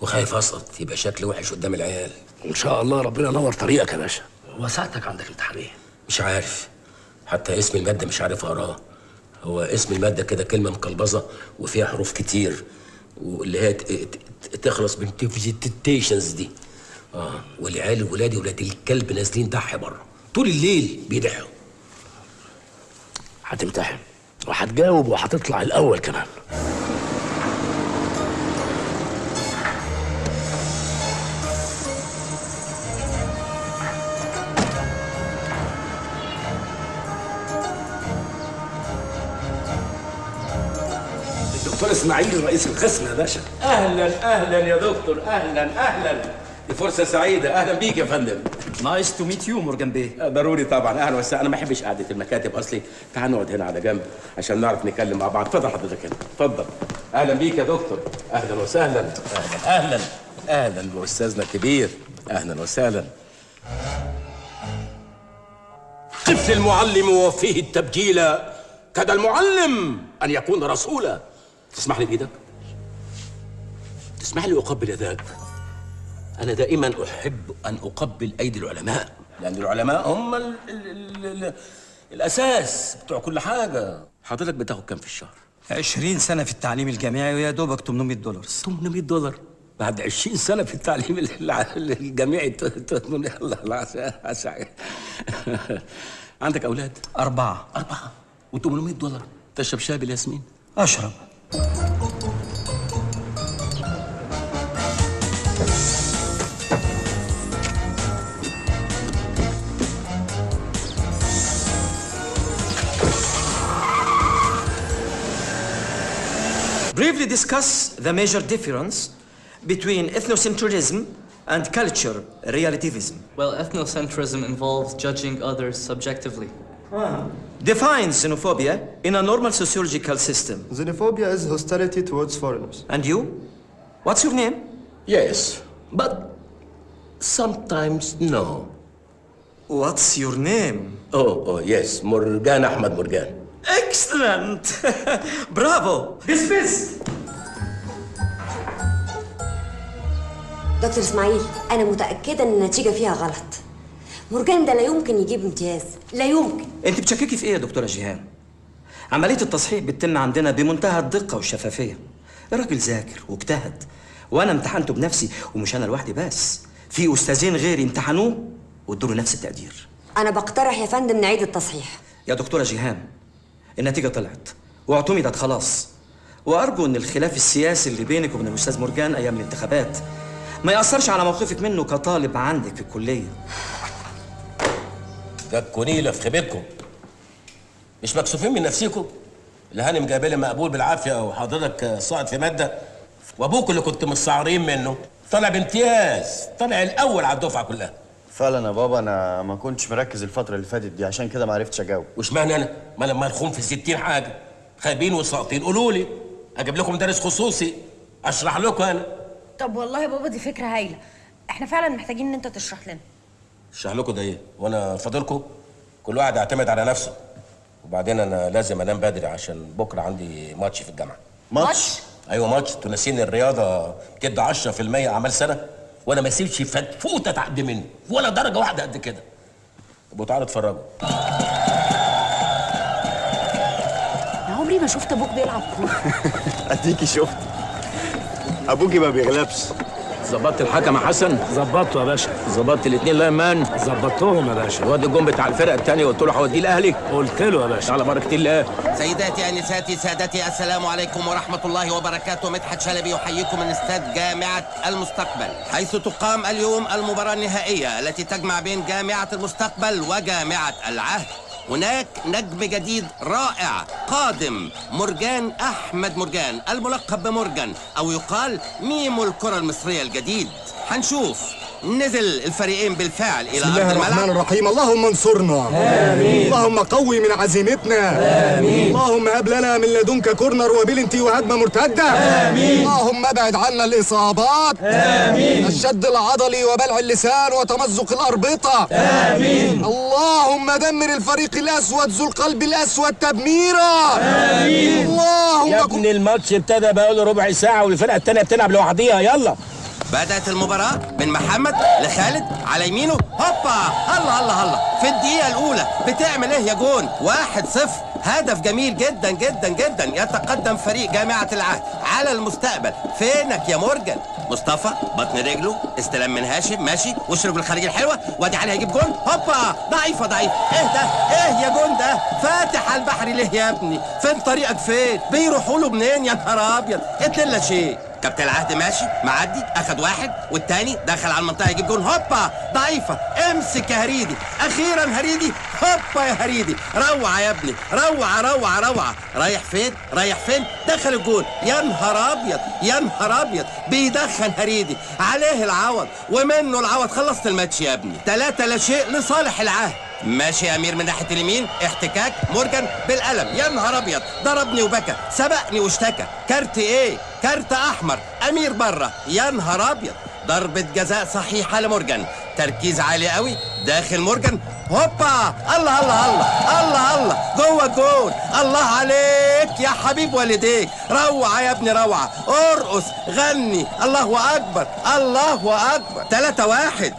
وخايف اسقط يبقى شكلي وحش قدام العيال. ان شاء الله ربنا ينور طريقك يا باشا. هو ساعتك عندك امتحان ايه؟ مش عارف. حتى اسم المادة مش عارف اقراه. هو اسم المادة كده كلمة مقلبظة وفيها حروف كتير، واللي هي تخلص من تيفيتيشنز دي. والعيال ولادي ولاد الكلب نازلين ضحي بره طول الليل بيضحوا. هتمتحن وهتجاوب وهتطلع الاول كمان. الدكتور اسماعيل رئيس القسم يا باشا. اهلا اهلا يا دكتور، اهلا اهلا. دي فرصة سعيدة، أهلا بيك يا فندم. نايس تو ميت يو مورجان بيه. ضروري طبعا، أهلا وسهلا. أنا ما بحبش قعدة المكاتب أصلي، تعال نقعد هنا على جنب عشان نعرف نتكلم مع بعض. اتفضل حضرتك هنا، اتفضل. أهلا بيك يا دكتور، أهلا وسهلا. أهلا أهلا بأستاذنا الكبير، أهلا وسهلا. قف المعلم وفيه التبجيل، كاد المعلم أن يكون رسولا. تسمح لي بإيدك؟ تسمح لي أقبل يداك؟ أنا دائما أحب أن أقبل أيدي العلماء، لأن العلماء هم الأساس بتوع كل حاجة. حضرتك بتاخد كام في الشهر؟ 20 سنة في التعليم الجامعي ويا دوبك $800. $800 بعد 20 سنة في التعليم الجامعي. الله عندك أولاد؟ 4. و$800 تشرب شاي بالياسمين؟ أشرب. Briefly discuss the major difference between ethnocentrism and culture relativism. Well, ethnocentrism involves judging others subjectively. Define xenophobia in a normal sociological system. Xenophobia is hostility towards foreigners. And you? What's your name? Yes, but sometimes no. What's your name? Oh, yes, Morgan Ahmed Morgan. Excellent! Bravo! Dismissed! دكتور اسماعيل، انا متاكده ان النتيجه فيها غلط. مورجان ده لا يمكن يجيب امتياز، لا يمكن. انت بتشككي في ايه يا دكتوره جيهان؟ عمليه التصحيح بتتم عندنا بمنتهى الدقه والشفافيه. الراجل ذاكر واجتهد، وانا امتحنته بنفسي، ومش انا لوحدي بس، في استاذين غيري امتحنوه وادوا له نفس التقدير. انا بقترح يا فندم نعيد التصحيح. يا دكتوره جيهان، النتيجه طلعت واعتمدت خلاص، وارجو ان الخلاف السياسي اللي بينك وبين الاستاذ مورجان ايام الانتخابات ما ياثرش على موقفك منه كطالب عندك في الكليه. جاتكوا نيله في خيبتكم، مش مكسوفين من نفسيكم؟ الهانم جايبه لي مقبول بالعافيه وحضرتك ساقط في ماده، وابوك اللي كنت مستعارين منه طلع بامتياز، طلع الاول على الدفعه كلها. فعلا يا بابا انا ما كنتش مركز الفتره اللي فاتت دي، عشان كده ما عرفتش اجاوب. واشمعنى انا؟ ما لما الخوم في 60 حاجه، خايبين وساقطين قولوا لي، اجيب لكم مدرس خصوصي اشرح لكم انا. طب والله يا بابا دي فكره هايله، احنا فعلا محتاجين ان انت تشرح لنا. اشرح لكم ده ايه؟ وانا فاضلكم؟ كل واحد يعتمد على نفسه، وبعدين انا لازم انام بدري عشان بكره عندي ماتش في الجامعه. ماتش؟ ايوه ماتش. تنسين الرياضه بتدي 10% اعمال سنه، وانا ما اسيبش فتفوته تعدي مني ولا درجه واحده قد كده. ابقوا تعالوا اتفرجوا. انا عمري ما شفت ابوك بيلعب كوره. اديكي شفت، ابوكي ما بيغلبش. ظبطت الحكم يا حسن؟ ظبطته يا باشا. ظبطت الاثنين لا مان؟ ظبطتهم يا باشا. الواد الجون بتاع الفرقه الثانيه قلت له هوديه الاهلي؟ قلت له يا باشا. على بركه الله. سيداتي انساتي سادتي، السلام عليكم ورحمه الله وبركاته. مدحت شلبي يحييكم من استاد جامعه المستقبل، حيث تقام اليوم المباراه النهائيه التي تجمع بين جامعه المستقبل وجامعه العهد. هناك نجم جديد رائع قادم، مرجان أحمد مرجان الملقب بمورجان أو يقال ميمو الكرة المصرية الجديد. هنشوف نزل الفريقين بالفعل إلى بسم الله الرحمن الرحيم. اللهم انصرنا آمين. اللهم قوي من عزيمتنا آمين. اللهم هب لنا من لدنك كورنر وبلنتي وهجمة مرتدة آمين. اللهم ابعد عنا الإصابات آمين. الشد العضلي وبلع اللسان وتمزق الأربطة آمين. اللهم دمر الفريق الأسود ذو القلب الأسود تدميرا آمين. اللهم يا ابني الماتش ابتدى بقاله ربع ساعة والفرقة التانية بتلعب لوحديها. يلا بدأت المباراة من محمد لخالد على يمينه، هوبا الله الله الله في الدقيقة الأولى بتعمل إيه يا جون؟ 1-0. هدف جميل جدا جدا جدا. يتقدم فريق جامعة العهد على المستقبل. فينك يا مورجان؟ مصطفى بطن رجله، استلام من هاشم، ماشي وش رجله الخارجي الحلوة، وادي علي هيجيب جون، هوبا ضعيفة ضعيفة. ايه ده؟ ايه يا جون ده؟ فاتح على البحر ليه يا ابني؟ فين طريقك فين؟ بيروحوا له منين يا نهار أبيض؟ 2-0. كابتن العهد ماشي معدي، اخد واحد والتاني دخل على المنطقه يجيب جون، هوبا ضعيفه. امسك يا هريدي، اخيرا هريدي، هوبا يا هريدي، روعه يا ابني، روعه روعه روعه. رايح فين؟ رايح فين؟ دخل الجون. يا نهار ابيض يا نهار ابيض، بيدخن هريدي، عليه العوض ومنه العوض. خلصت الماتش يا ابني، 3-0 لصالح العهد. ماشي يا امير من ناحيه اليمين، احتكاك مورجان بالقلم، يا نهار ابيض، ضربني وبكى، سبقني واشتكى. كارت ايه؟ كارت احمر، امير بره، يا نهار ابيض. ضربه جزاء صحيحه لمورجان، تركيز عالي قوي، داخل مورجان، هوبا الله الله الله الله الله جوه الجول. الله عليك يا حبيب والديك، روعه يا ابني روعه، ارقص غني، الله اكبر الله اكبر. 3-1.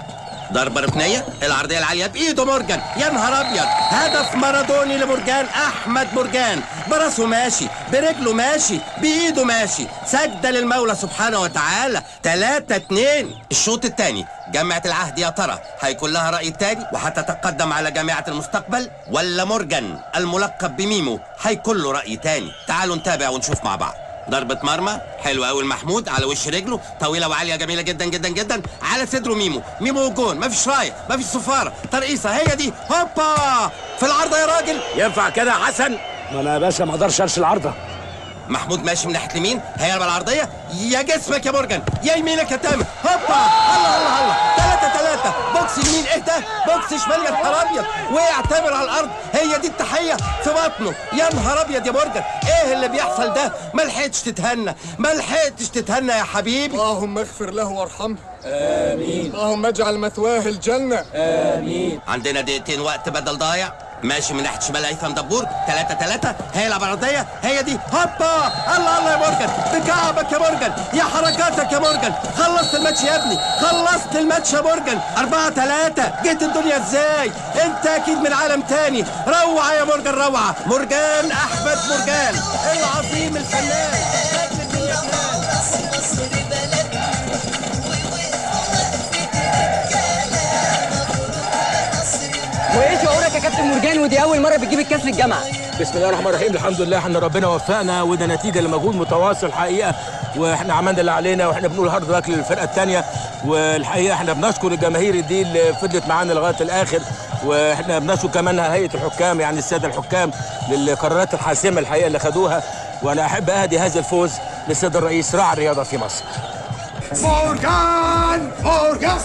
ضربة ركنية، العرضية العالية بإيده مورجان، يا نهار أبيض، هدف مارادوني لمورجان أحمد مورجان، براسه ماشي، برجله ماشي، بإيده ماشي، سجدة للمولى سبحانه وتعالى. 3-2. الشوط الثاني، جامعة العهد يا ترى هيكون لها رأي تاني وهتتقدم على جامعة المستقبل، ولا مورجان الملقب بميمو هيكون له رأي تاني؟ تعالوا نتابع ونشوف مع بعض. ضربة مرمى حلوة قوي المحمود على وش رجله، طويلة وعالية جميلة جدا جدا جدا، على صدره ميمو جون، مفيش راية مفيش صفارة، ترقيصة هي دي، هوبا في العارضة يا راجل. ينفع كده يا حسن؟ ما انا يا باشا ما اقدرش ارش العارضة. محمود ماشي من ناحية اليمين، هيقلب العرضية، يا جسمك يا مورجان، يا يمينك يا تامر، هوبا الله الله الله. 3-3. بوكس يمين، ايه ده؟ بوكس شمال، يا نهار ابيض، وقع تامر على الارض، هي دي التحية في بطنه، يا نهار ابيض يا مورجان، ايه اللي بيحصل ده؟ ما لحقتش تتهنى، ما لحقتش تتهنى يا حبيبي. اللهم اغفر له وارحمه امين. اللهم اجعل مثواه الجنة امين. عندنا دقيقتين وقت بدل ضايع، ماشي من ناحيه شمال هيثم دبور، 3-3. هيلعب عرضيه، هي دي، هوبا الله الله يا مورجان، بكعبك يا مورجان، يا حركاتك يا مورجان، خلصت الماتش يا ابني، خلصت الماتش يا مورجان. 4-3. جيت الدنيا ازاي؟ انت اكيد من عالم تاني، روعه يا مورجان روعه. مورجان احمد مورجان العظيم الفنان، نجم الدنيا فنان. وايه شعورك يا كابتن مورجان ودي اول مره بتجيب الكاس للجامعه؟ بسم الله الرحمن الرحيم، الحمد لله احنا ربنا وفقنا، وده نتيجه لمجهود متواصل حقيقه، واحنا عملنا اللي علينا، واحنا بنقول هارد ورك للفرقه الثانيه، والحقيقه احنا بنشكر الجماهير دي اللي فضلت معانا لغايه الاخر، واحنا بنشكر كمان هيئه الحكام، يعني الساده الحكام للقرارات الحاسمه الحقيقه اللي خدوها، وانا احب اهدي هذا الفوز للسيد الرئيس راعي الرياضه في مصر. مورجان مورجان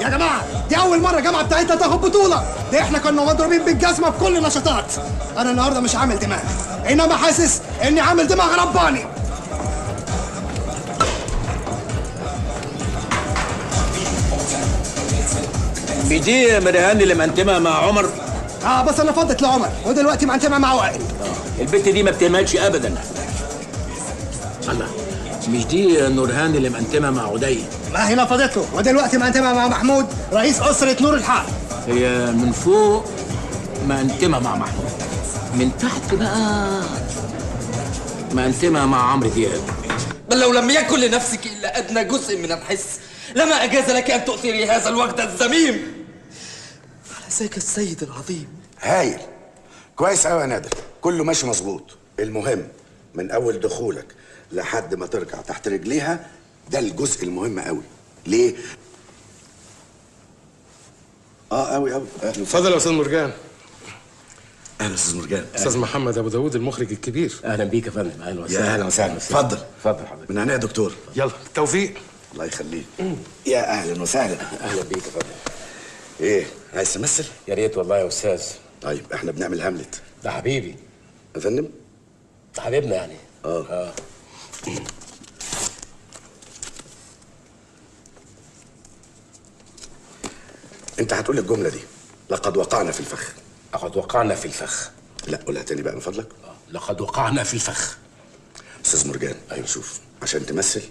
يا جماعه، دي اول مره الجامعه بتاعتنا تاخد بطوله، دي احنا كنا مضروبين بالجزمه في كل النشاطات. انا النهارده مش عامل دماغ، انما حاسس اني عامل دماغ رباني. مش دي مريهان اللي مقنتمه مع عمر؟ بس انا فضت لعمر، ودلوقتي مقنتمه مع وائل. البت دي ما بتهملش ابدا. الله، مش دي نورهان اللي مقنتمه مع عدي؟ ما هي نفضت له، ودلوقتي مقنتمه مع محمود رئيس اسره نور الحق. هي من فوق مقنتمه مع محمود، من تحت بقى مقنتمه مع عمرو دياب. بل لو لم يكن لنفسك الا ادنى جزء من الحس لما اجاز لك ان تؤثري هذا الوقت الذميم على ذاك السيد العظيم. هايل، كويس قوي يا نادر، كله ماشي مظبوط. المهم من اول دخولك لحد ما ترجع تحت رجليها، ده الجزء المهم قوي. ليه؟ قوي اتفضل يا استاذ مرجان. اهلا استاذ مرجان. استاذ محمد ابو داوود المخرج الكبير. اهلا بيك يا فندم. اهلا وسهلا. يا اهلا وسهلا. اتفضل اتفضل حضرتك. من عينيا يا دكتور. يلا التوفيق. الله يخليك. يا اهلا وسهلا. اهلا بيك يا فندم. ايه عايز تمثل؟ يا ريت والله يا استاذ. طيب احنا بنعمل هاملت. ده حبيبي. يا فندم؟ ده حبيبنا يعني. اه انت هتقول الجمله دي: لقد وقعنا في الفخ. لقد وقعنا في الفخ. لا قولها تاني بقى من فضلك. لقد وقعنا في الفخ. استاذ مرجان، ايوه شوف، عشان تمثل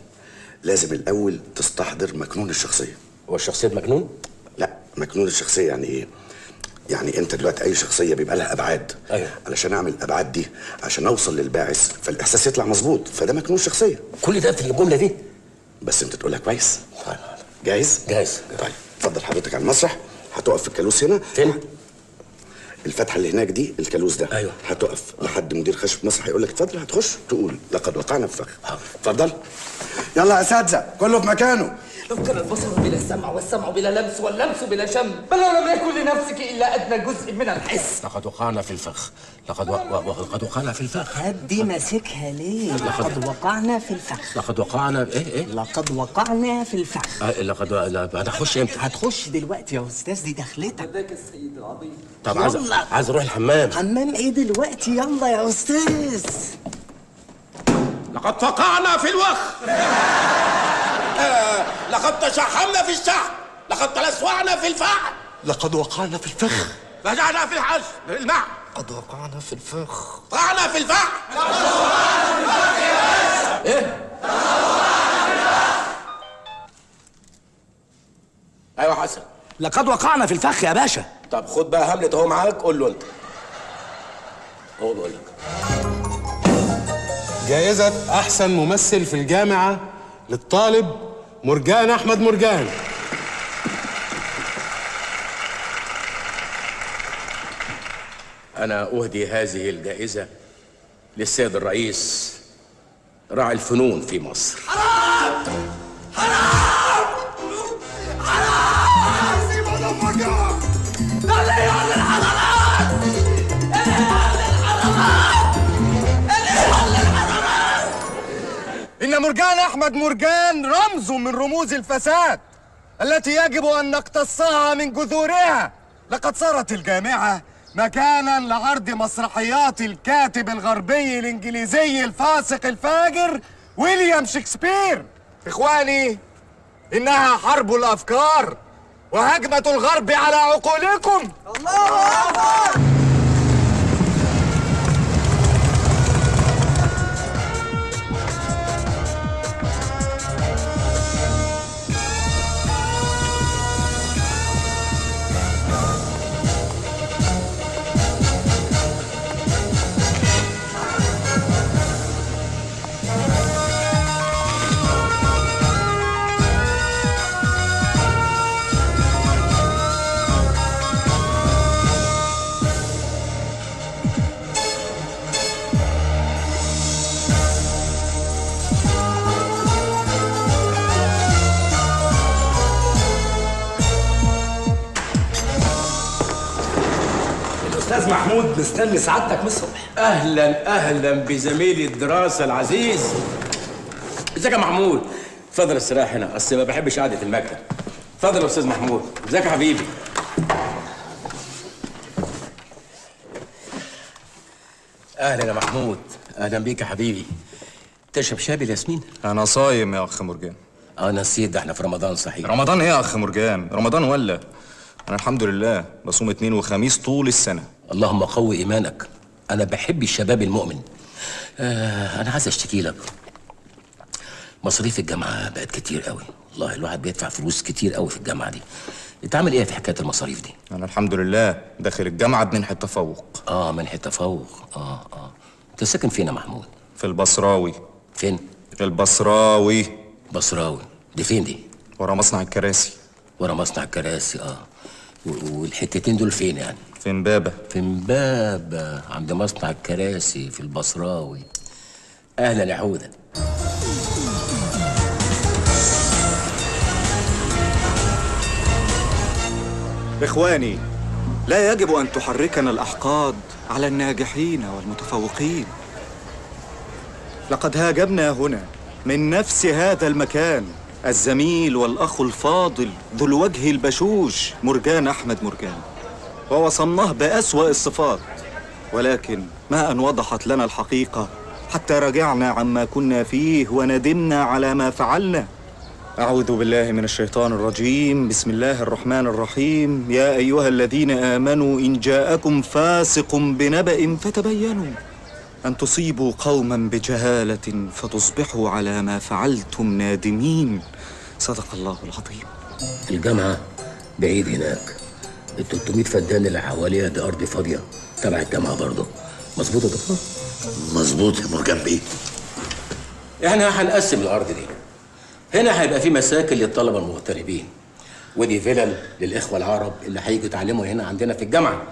لازم الاول تستحضر مكنون الشخصيه. هو الشخصيه مجنون؟ لا، مكنون الشخصيه يعني ايه؟ يعني انت دلوقتي اي شخصيه بيبقى لها ابعاد. ايوه. علشان اعمل الابعاد دي عشان اوصل للباعث فالاحساس يطلع مظبوط، فده مكنون شخصيه. كل ده في الجمله دي؟ بس انت تقولها كويس. طيب جاهز؟ جاهز. طيب اتفضل حضرتك على المسرح. هتقف في الكالوس هنا. فين؟ الفتحه اللي هناك دي الكالوس ده. ايوه. هتقف لحد مدير خشب مسرح هيقول لك اتفضل، هتخش تقول لقد وقعنا في فخ. اتفضل. يلا يا اساتذه كله في مكانه. لو كان البصر بلا سمع والسمع بلا لمس واللمس بلا شم، بل لم يكن لنفسك الا ادنى جزء من الحس. لقد وقعنا في الفخ. لقد وقعنا في الفخ. هدي ماسكها ليه؟ لقد وقعنا في الفخ. لقد وقعنا ايه؟ لقد وقعنا في الفخ. لقد هتخش امتى؟ هتخش دلوقتي يا استاذ، دي دخلتك. ذاك السيد العظيم. طب عايز اروح الحمام. حمام ايه دلوقتي؟ يلا يا استاذ. لقد فقعنا في الوخ. لقد تشحمنا في الشحم. لقد تلسوعنا في الفحم. لقد وقعنا في الفخ. رجعنا في الحج الماء. لقد وقعنا في الفخ. وقعنا في الفحم. ايه؟ ايوه حسن. لقد وقعنا في الفخ يا باشا. طب خد بقى هاملت اهو معاك، قول له انت. هو بيقول لك. جائزة أحسن ممثل في الجامعة للطالب مرجان أحمد مرجان. أنا أهدي هذه الجائزة للسيد الرئيس راعي الفنون في مصر. حرام! حرام! حرام! سيبوا دمكم! اللي يعلن الحضارات! اللي يعلن الحضارات! اللي يعلن الحضارات! إن مرجان أحمد مرجان رمز من رموز الفساد التي يجب أن نقتصها من جذورها. لقد صارت الجامعة مكانا لعرض مسرحيات الكاتب الغربي الإنجليزي الفاسق الفاجر ويليام شكسبير. إخواني، إنها حرب الأفكار وهجمة الغرب على عقولكم. الله أكبر! الاستاذ محمود مستني سعادتك من الصبح. اهلا اهلا بزميلي الدراسه العزيز. ازيك يا محمود؟ اتفضل استريح هنا، اصل ما بحبش قعده المكتب. اتفضل يا استاذ محمود. ازيك يا حبيبي؟ اهلا يا محمود. اهلا بيك يا حبيبي. تشرب شاي بالياسمين؟ انا صايم يا اخ مرجان. نسيت، ده احنا في رمضان صحيح. رمضان ايه يا اخ مرجان؟ رمضان ولا انا الحمد لله بصوم اثنين وخميس طول السنه. اللهم قوي ايمانك. انا بحب الشباب المؤمن. انا عايز اشتكي لك. مصاريف الجامعه بقت كتير قوي، والله الواحد بيدفع فلوس كتير قوي في الجامعه دي. انت عامل ايه في حكايه المصاريف دي؟ انا الحمد لله داخل الجامعه بمنحه تفوق. منحه تفوق. انت ساكن فين يا محمود؟ في البصراوي. فين؟ البصراوي. بصراوي دي فين دي؟ ورا مصنع الكراسي. ورا مصنع الكراسي. والحتتين دول فين يعني؟ في امبابه. في امبابه عند مصنع الكراسي في البصراوي. اهلا يا حوده. إخواني، لا يجب أن تحركنا الأحقاد على الناجحين والمتفوقين. لقد هاجمنا هنا من نفس هذا المكان الزميل والأخ الفاضل ذو الوجه البشوش مرجان أحمد مرجان، ووصمناه بأسوأ الصفات، ولكن ما أن وضحت لنا الحقيقة حتى رجعنا عما كنا فيه وندمنا على ما فعلنا. أعوذ بالله من الشيطان الرجيم. بسم الله الرحمن الرحيم. يا أيها الذين آمنوا إن جاءكم فاسق بنبأ فتبينوا أن تصيبوا قوما بجهالة فتصبحوا على ما فعلتم نادمين. صدق الله العظيم. الجامعة بعيد هناك، ال 300 فدان اللي حواليها دي أرض فاضية تبع الجامعة برضه. مظبوط يا دكتور؟ مظبوط يا مرجان بيه. احنا هنقسم الأرض دي. هنا هيبقى في مساكن للطلبة المغتربين، ودي فيلل للإخوة العرب اللي هيجوا يتعلموا هنا عندنا في الجامعة.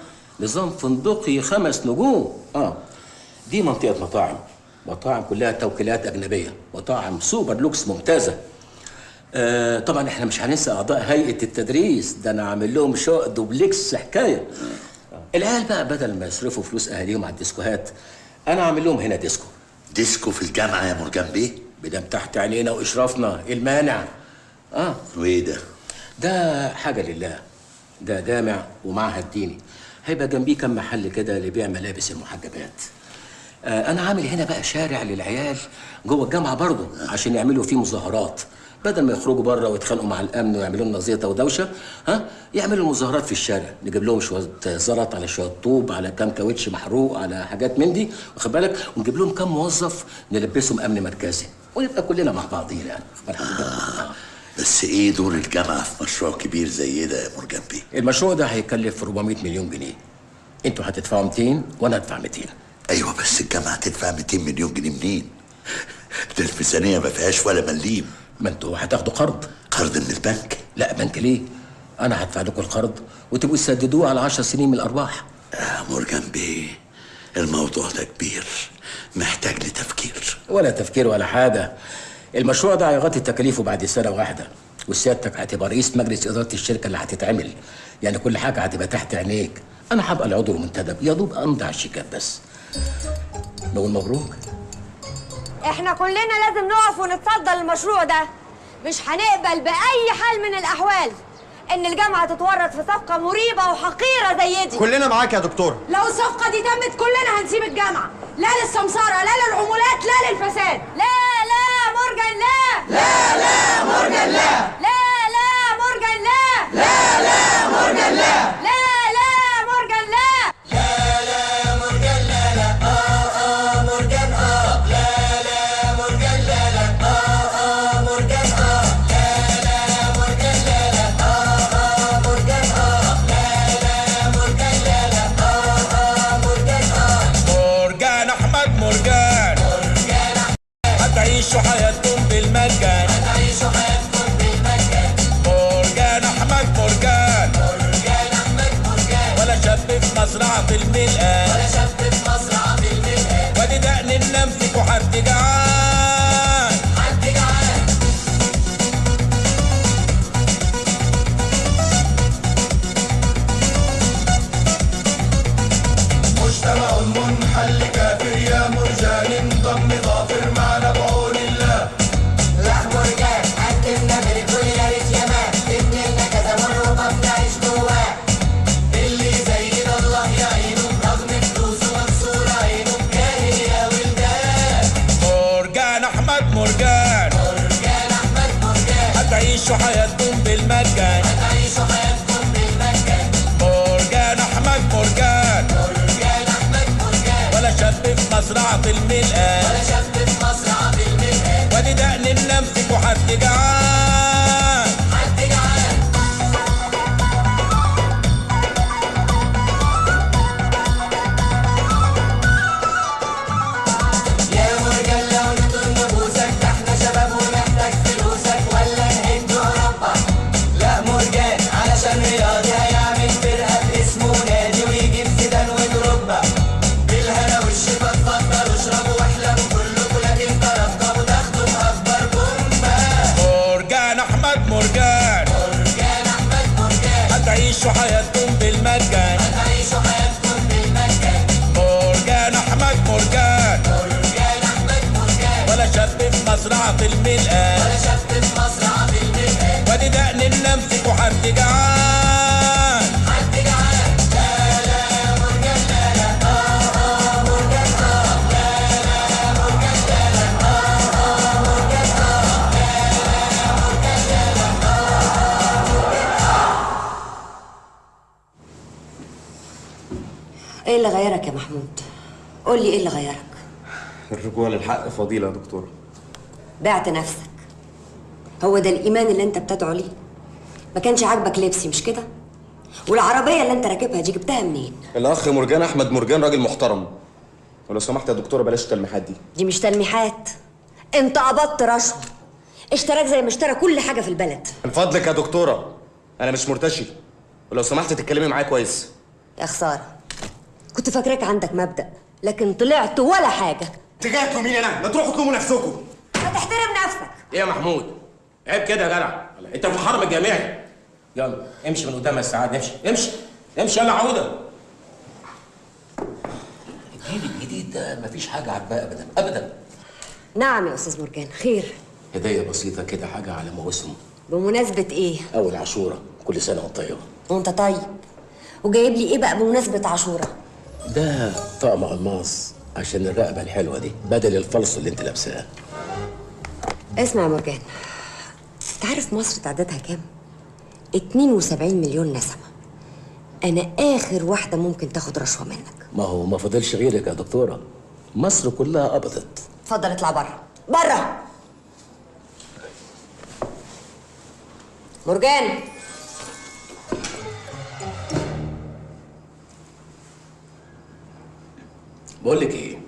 نظام فندقي 5 نجوم. دي منطقة مطاعم كلها توكيلات أجنبية، مطاعم سوبر لوكس ممتازة. طبعا احنا مش هننسى أعضاء هيئة التدريس، ده أنا عامل لهم شقق دوبلكس حكاية. العيال بقى بدل ما يصرفوا فلوس أهاليهم على الديسكوهات، أنا عامل لهم هنا ديسكو. ديسكو في الجامعة يا مرجان بيه؟ بدم تحت عينينا وإشرافنا، إيه المانع؟ وإيه ده؟ ده حاجة لله، ده جامع ومعهد ديني، هيبقى جنبيه كم محل كده لبيع ملابس المحجبات. أنا عامل هنا بقى شارع للعيال جوه الجامعة برضه عشان يعملوا فيه مظاهرات، بدل ما يخرجوا بره ويتخانقوا مع الأمن ويعملوا لنا زيطة ودوشة، يعملوا مظاهرات في الشارع، نجيب لهم شوية زلط على شوية طوب على كام كاوتش محروق على حاجات من دي، واخد بالك، ونجيب لهم كام موظف نلبسهم أمن مركزي، ونبقى كلنا مع بعضينا يعني. بس ايه دور الجامعة في مشروع كبير زي ده يا مرجان بيه؟ المشروع ده هيكلف 400 مليون جنيه. انتوا هتدفعوا 200 وانا هدفع 200. ايوه بس الجامعة هتدفع 200 مليون جنيه منين؟ ده الميزانية ما فيهاش ولا مليم. ما انتوا هتاخدوا قرض. قرض من البنك؟ لا بنك ليه؟ انا هدفع لكم القرض وتبقوا تسددوه على 10 سنين من الارباح. مرجان بيه الموضوع ده كبير، محتاج لتفكير. ولا تفكير ولا حاجة. المشروع ده هيغطي تكاليفه بعد سنة واحدة، وسيادتك هتبقى رئيس مجلس إدارة الشركة اللي هتتعمل، يعني كل حاجة هتبقى تحت عينيك. أنا هبقى العضو المنتدب، يا دوب أمضي على الشيكات بس. نقول مبروك. احنا كلنا لازم نقف ونتصدى للمشروع ده، مش هنقبل بأي حال من الأحوال إن الجامعة تتورط في صفقة مريبة وحقيرة زي دي. كلنا معاك يا دكتورة. لو الصفقة دي تمت كلنا هنسيب الجامعة، لا للسمسارة لا للعمولات لا للفساد. لا مرجان لا. لا مرجان لا. لا مرجان لا. لا مرجان لا. لا مرجان لا. لا مرجان لا لا. مرجان لا مرجان لا لا. مرجان لا مرجان لا لا. مرجان لا مرجان لا لا. مرجان أحمد مرجان. هتعيشوا حياتكم بالمجان. هتعيشوا حياتكم بالمجان. مرجان أحمد مرجان. مرجان أحمد مرجان. ولا شاب في مزرعة الملقان. ولا شاب في مزرعة الملقان. وادي دقن النمسك وحد جعان. حد جعان. مجتمع منحل كافر يا مرجان انضم ظافر معنا بعون الله. لا مرجان قدمنا بالكل يا ريت يا مان، ابن لنا كذا مرة وما بنعيش جواه. اللي زينا الله يعينه رغم فلوسه مكسورة عينه، جاهل يا ولدان. مرجان أحمد مرجان. مرجان أحمد مرجان. هتعيشوا حياتكم بالمجان. هتعيشوا حياتكم بالمجان. مرجان أحمد مرجان. مرجان أحمد مرجان. ولا شاب في مزرعة الملقان. ولا شاب في مزرعة الملقان. وادي دقن النمسك وحد جعان. حد جعان. يا مرجان لو نطول نبوسك، ده احنا شباب ونحتاج فلوسك، ولا نهد أوروبا. لا مرجان علشان رياضي هيعمل فرقة باسمه نادي ويجيب زيدان ودروجبا. بالهنا والشفا اتفضلوا اشربوا واحلموا كلكوا، لكن ترقبوا تاخدوا بأكبر بومبا. مصرعة الملقاة ولا شفت في مصرعة الملقاة وادي دقن النمسك وحد جعان حد جعان لا لا مرجان لا لا مرجان لا لا مرجان لا لا مرجان ايه اللي غيرك يا محمود؟ قول لي ايه اللي غيرك؟ الرجوع للحق فضيلة يا دكتورة. بعت نفسك. هو ده الايمان اللي انت بتدعو ليه؟ ما كانش عاجبك لبسي مش كده؟ والعربيه اللي انت راكبها دي جبتها منين؟ الأخ مرجان أحمد مرجان راجل محترم. ولو سمحت يا دكتورة بلاش التلميحات دي. دي مش تلميحات. انت قبضت رشوه. اشتراك زي ما اشترى كل حاجه في البلد. من فضلك يا دكتورة أنا مش مرتشي. ولو سمحت تتكلمي معايا كويس. يا خساره. كنت فاكراك عندك مبدأ، لكن طلعت ولا حاجه. اتجاهكم مين انا؟ ما تروحوا تلوموا نفسكم. ما تحترم نفسك. ايه يا محمود؟ عيب كده يا جدع، انت في الحرم الجامعي. يلا امشي من قدام يا السعاد، امشي امشي امشي يلا عوده. الجيل الجديد ده مفيش حاجه عاجباه ابدا ابدا. نعم يا استاذ مرجان، خير. هديه بسيطه كده، حاجه على موسم. بمناسبه ايه؟ اول عاشوره، كل سنه وانت طيبه. وانت طيب. وجايب لي ايه بقى بمناسبه عاشوره؟ ده طقم الماس عشان الرقبه الحلوه دي بدل الفلس اللي انت لابساه. اسمع يا مرجان، انت عارف مصر تعدادها كام؟ 72 مليون نسمه. انا اخر واحده ممكن تاخد رشوه منك. ما هو ما فضلش غيرك يا دكتوره، مصر كلها قبضت. اتفضل اطلع بره بره. مرجان، بقول لك ايه،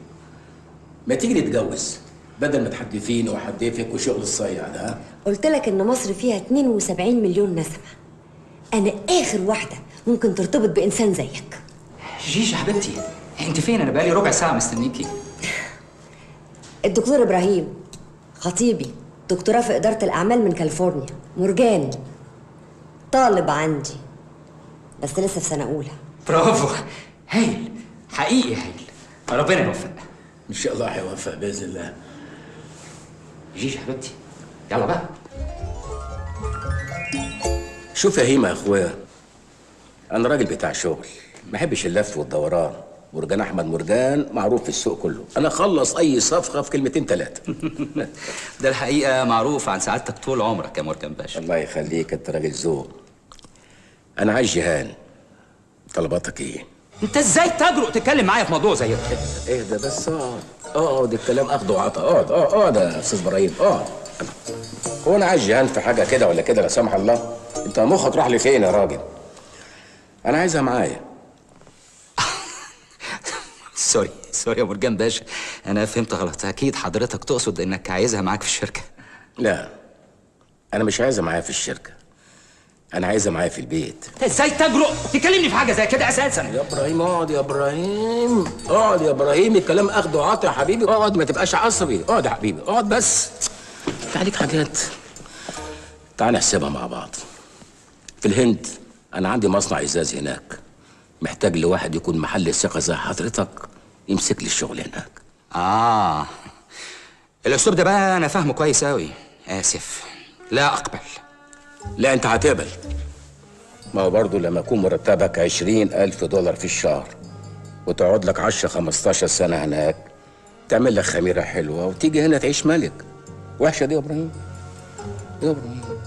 ما تيجي نتجوز بدل ما تحدفيني واحدفك وشغل الصيع ده. ها؟ قلت لك ان مصر فيها 72 مليون نسمه. انا اخر واحده ممكن ترتبط بانسان زيك. جيجي حبيبتي، انت فين؟ انا بقالي ربع ساعه مستنيكي. الدكتور ابراهيم خطيبي، دكتوراه في اداره الاعمال من كاليفورنيا. مرجان طالب عندي بس لسه في سنه اولى. برافو، هايل حقيقي هايل. ربنا يوفق. ان شاء الله هيوفق باذن الله. جيجي حبيبتي يلا بقى. شوف يا هيما يا اخويا، انا راجل بتاع شغل، ما بحبش اللف والدوران. مرجان احمد مرجان معروف في السوق كله، انا اخلص اي صفقه في كلمتين ثلاثه. ده الحقيقه معروف عن سعادتك طول عمرك يا مرجان باشا. الله يخليك، انت راجل ذوق. انا عايز جيهان، طلباتك ايه؟ انت ازاي تجرؤ تتكلم معايا في موضوع زي ده؟ اهدى بس، اقعد الكلام اخده وعطا. اقعد يا استاذ ابراهيم اقعد. هو انا عايز جيهان في حاجه كده ولا كده لا سمح الله؟ انت مخك راح لفين يا راجل؟ انا عايزها معايا. سوري يا مرجان باشا، انا فهمت غلط. اكيد حضرتك تقصد انك عايزها معاك في الشركه. لا، انا مش عايزها معايا في الشركه، انا عايزها معايا في البيت. ازاي تجرؤ تكلمني في حاجه زي كده اساسا؟ يا ابراهيم اقعد يا ابراهيم، اقعد يا ابراهيم، الكلام اخده وعطا يا حبيبي. اقعد ما تبقاش عصبي، اقعد يا حبيبي اقعد بس. انت عليك حاجات، تعال نحسبها مع بعض. في الهند انا عندي مصنع ازاز هناك، محتاج لواحد يكون محل ثقه زي حضرتك يمسك لي الشغل هناك. الاسلوب ده بقى انا فاهمه كويس قوي. اسف، لا اقبل. لا انت هتقبل. ما هو برضه لما يكون مرتبك 20,000 دولار في الشهر وتقعد لك 10-15 سنه هناك، تعمل لك خميره حلوه وتيجي هنا تعيش ملك. وحشه دي يا ابراهيم؟ يا ابراهيم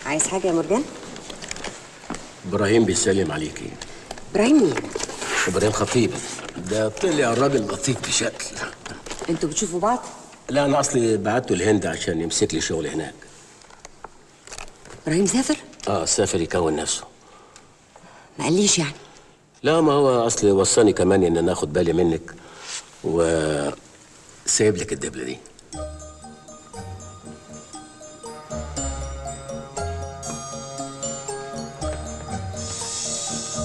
عايز حاجه يا مرجان؟ ابراهيم بيسلم عليكي. ابراهيم مين؟ ابراهيم خطيبي، ده طلع راجل لطيف بشكل. انتوا بتشوفوا بعض؟ لا انا اصلي بعته الهند عشان يمسك لي شغل هناك. ابراهيم سافر؟ سافر يكون نفسه. ما قاليش يعني؟ لا، ما هو اصلي وصاني كمان ان انا اخد بالي منك وسايب لك الدبله دي.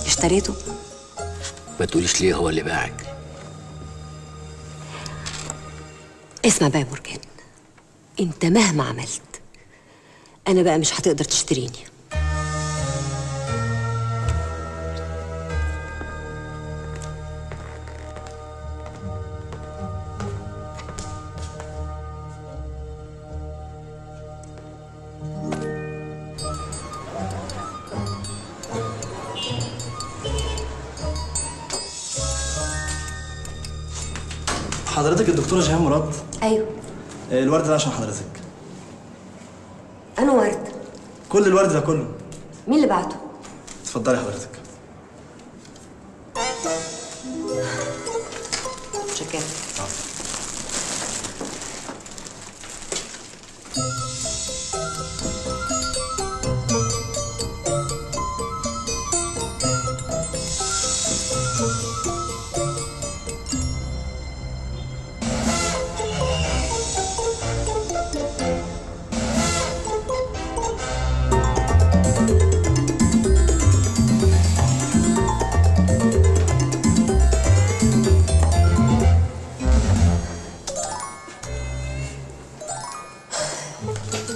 اشتريته؟ ما تقوليش ليه هو اللي باعك. اسمع بقى يا مرجان، انت مهما عملت انا بقى مش هتقدر تشتريني. حضرتك الدكتورة جيهان مراد؟ ايوه. الورد ده عشان حضرتك. انا ورد؟ كل الورد ده كله. مين اللي بعته؟ اتفضلي حضرتك. شكرا.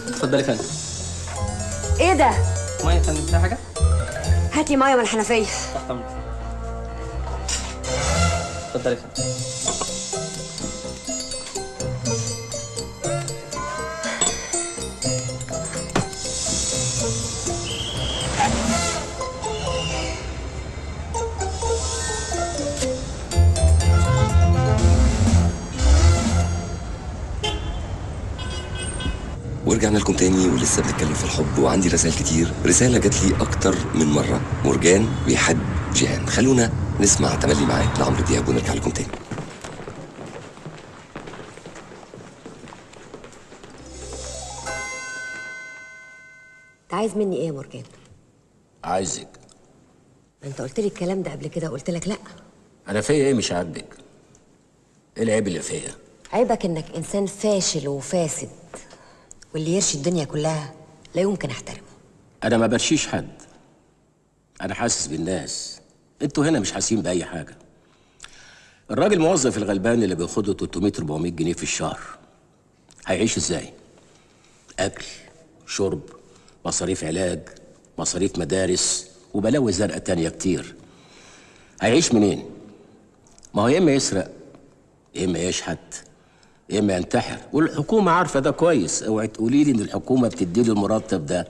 اتفضلي يا فندم. ايه ده؟ ميه يا فندم، فيها حاجه؟ هات لي ميه من الحنفيه. تحت امرك. اتفضلي يا فندم. ورجعنا لكم تاني ولسه بنتكلم في الحب، وعندي رسائل كتير. رسالة جات لي أكتر من مرة، مرجان بيحب جيهان. خلونا نسمع تملي معاك لعمرو دياب ونرجع لكم تاني. انت عايز مني ايه يا مرجان؟ عايزك. انت قلت لي الكلام ده قبل كده وقلت لك لا. انا فيا ايه مش عاجبك؟ ايه العيب اللي فيا؟ عيبك انك انسان فاشل وفاسد، واللي يرشي الدنيا كلها لا يمكن احترمه. انا ما برشيش حد، انا حاسس بالناس. انتوا هنا مش حاسين باي حاجه. الراجل الموظف الغلبان اللي بياخده 300 400 جنيه في الشهر هيعيش ازاي؟ اكل، شرب، مصاريف علاج، مصاريف مدارس، وبلاوي زرقاء تانية كتير. هيعيش منين؟ ما هو يا اما يسرق، يا اما يشحت، يا اما ينتحر، والحكومه عارفه ده كويس. اوعي تقولي لي ان الحكومه بتدي له المرتب ده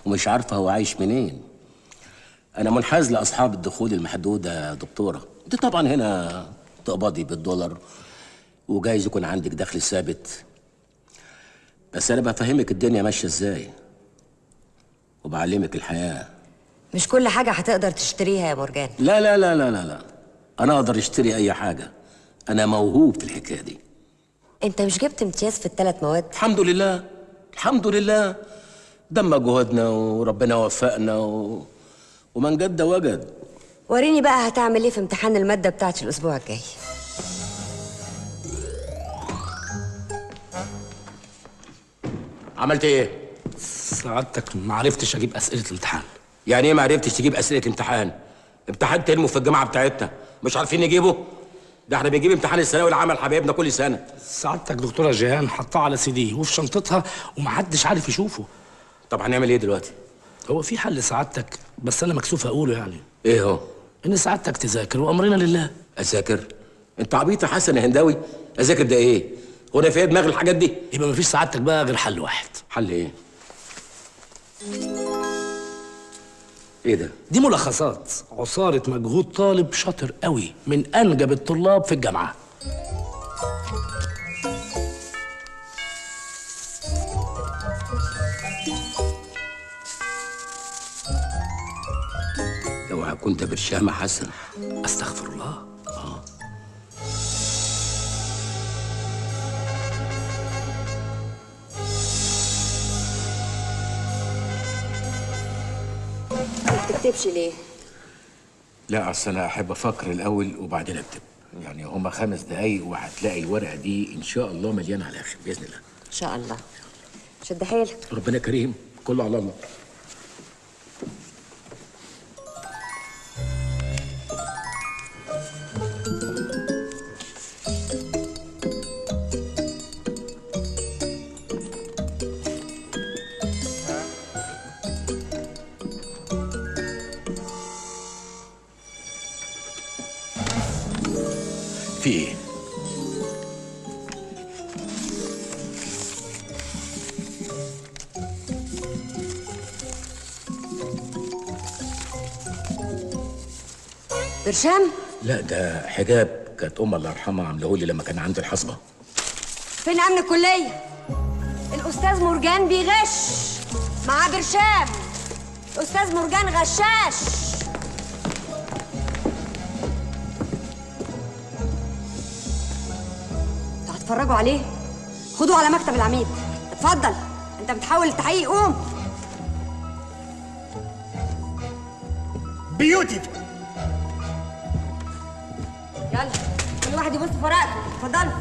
ومش عارفه هو عايش منين. انا منحاز لاصحاب الدخول المحدوده يا دكتوره. انت طبعا هنا تقبضي بالدولار وجايز يكون عندك دخل ثابت، بس انا بفهمك الدنيا ماشيه ازاي وبعلمك الحياه. مش كل حاجه هتقدر تشتريها يا مرجان. لا لا لا لا لا لا، انا اقدر اشتري اي حاجه، انا موهوب في الحكايه دي. انت مش جبت امتياز في ال3 مواد؟ الحمد لله الحمد لله، دم جهدنا وربنا وفقنا ومن جد وجد. وريني بقى هتعمل ايه في امتحان الماده بتاعتي الاسبوع الجاي. عملت ايه؟ سعادتك ما عرفتش اجيب اسئله الامتحان. يعني ايه ما عرفتش تجيب اسئله امتحان؟ امتحان ترموا في الجامعه بتاعتنا مش عارفين نجيبه؟ ده احنا بنجيب امتحان الثانوي العام حبايبنا كل سنه. سعادتك دكتوره جيهان حطاه على CD وفي شنطتها ومحدش عارف يشوفه. طب هنعمل ايه دلوقتي؟ هو في حل سعادتك، بس انا مكسوف اقوله يعني. ايه هو؟ ان سعادتك تذاكر وامرنا لله. اذاكر؟ انت عبيط يا حسن يا هنداوي، اذاكر ده ايه؟ هو انا في دماغي الحاجات دي؟ يبقى مفيش سعادتك بقى غير حل واحد. حل ايه؟ ايه ده؟ دي ملخصات عصارة مجهود طالب شاطر قوي من انجب الطلاب في الجامعه. اوعى كنت برشامه حسن. استغفر الله. ما بتكتبش ليه؟ لا اصل انا احب افكر الاول وبعدين اكتب. يعني هما 5 دقايق وهتلاقي الورقه دي ان شاء الله مليانه على الاخر باذن الله. ان شاء الله. شد حيلك. ربنا كريم، كله على الله. برشام؟ لا ده حجاب كانت الله يرحمها عاملهولي لما كان عندي الحصبه. فين امن الكليه؟ الاستاذ مرجان بيغش مع برشام. الاستاذ مرجان غشاش. انتوا هتتفرجوا عليه؟ خدوه على مكتب العميد. اتفضل، انت بتحاول التحقيق، قوم. بيوتي. يلا كل واحد يبص في ورقته. اتفضلوا.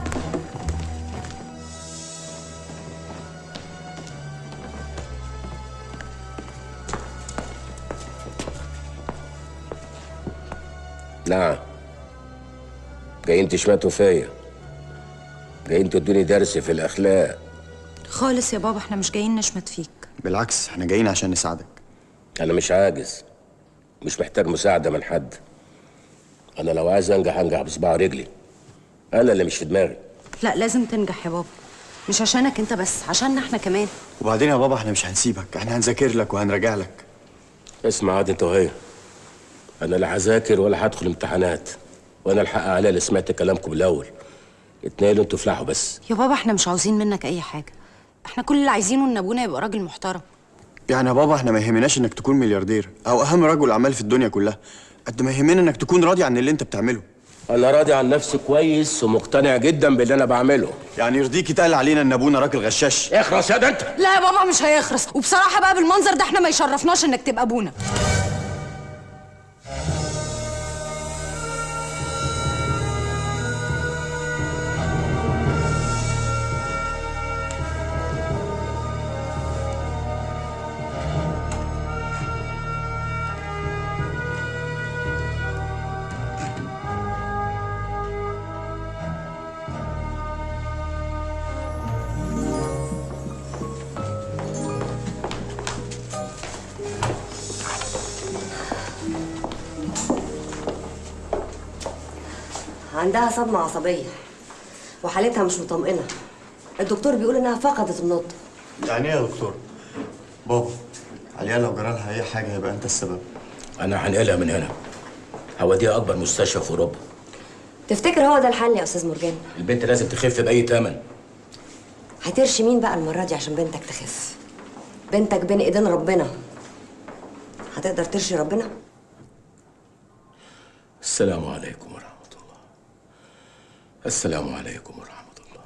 نعم، جايين تشمتوا فيا، جايين تدوني درس في الاخلاق. خالص يا بابا، احنا مش جايين نشمت فيك. بالعكس احنا جايين عشان نساعدك. انا مش عاجز، مش محتاج مساعده من حد. انا لو عايز انجح انجح بصباع رجلي، انا اللي مش في دماغي. لا لازم تنجح يا بابا، مش عشانك انت بس، عشاننا احنا كمان. وبعدين يا بابا احنا مش هنسيبك، احنا هنذاكر لك وهنراجع لك. اسمع عاد انت وهي، انا لا هذاكر ولا هدخل امتحانات، وانا الحق عليا اللي سمعت كلامكم الاول. اتنقلوا انتوا افلحوا بس. يا بابا احنا مش عاوزين منك اي حاجه، احنا كل اللي عايزينه ان ابونا يبقى راجل محترم. يعني يا بابا احنا ما يهمناش انك تكون ملياردير او اهم رجل اعمال في الدنيا كلها، قد ما يهمنا انك تكون راضي عن اللي انت بتعمله. انا راضي عن نفسي كويس ومقتنع جدا باللي انا بعمله. يعني يرضيك يتقال علينا ان ابونا راجل غشاش؟ اخرس يا ده انت. لا يا بابا مش هيخرس، وبصراحه بقى بالمنظر ده احنا ما يشرفناش انك تبقى ابونا. عندها صدمة عصبية وحالتها مش مطمئنة. الدكتور بيقول انها فقدت النطق. يعني ايه يا دكتور؟ بابا عليا لو جرالها اي حاجه يبقى انت السبب. انا هنقلها من هنا، هوديها اكبر مستشفى في اوروبا. تفتكر هو ده الحل يا استاذ مرجان؟ البنت لازم تخف باي ثمن. هترشي مين بقى المرة دي عشان بنتك تخف؟ بنتك بين ايدين ربنا، هتقدر ترشي ربنا؟ السلام عليكم ورحمة الله. السلام عليكم ورحمة الله.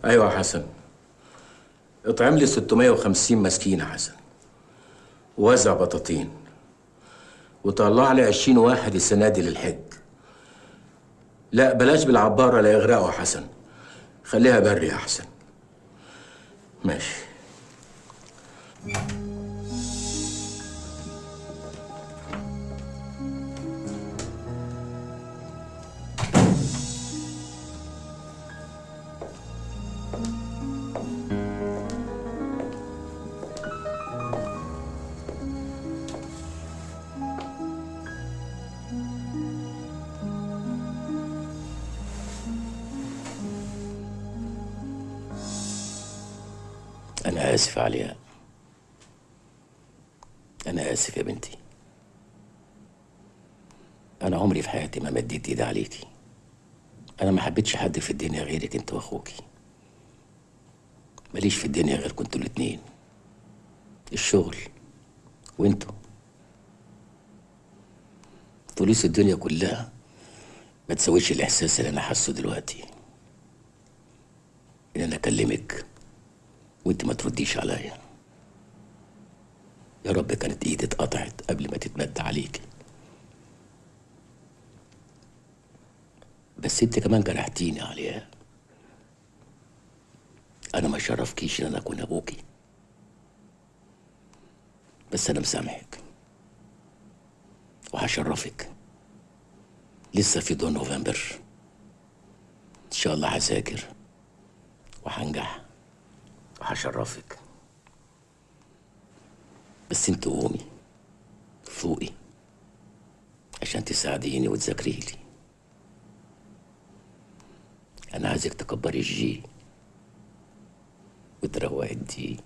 أيوة يا حسن، اطعم لي 650 مسكين يا حسن، ووزع بطاطين، وطلع لي 20 واحد السنة دي للحج. لا بلاش بالعبارة لا يغرقوا يا حسن، خليها بري يا حسن. ماشي. أنا آسف عليها، أنا آسف يا بنتي. أنا عمري في حياتي ما مديت إيدي عليكي. أنا ما حبيتش حد في الدنيا غيرك أنت وأخوكي. ماليش في الدنيا غير كنتوا الاتنين، الشغل وأنتوا. فلوس الدنيا كلها ما تسويش الإحساس اللي أنا حاسه دلوقتي، إن أنا أكلمك وانت ما ترديش عليا. يا رب كانت ايدي اتقطعت قبل ما تتمد عليك، بس انت كمان جرحتيني عليها. انا ما شرفكيش ان انا اكون ابوكي، بس انا مسامحك وهشرفك. لسه في دون نوفمبر ان شاء الله هذاكر وهنجح وهشرفك. بس انت قومي فوقي عشان تساعديني وتذاكري لي. انا عايزك تكبري الجي وتروق الدين.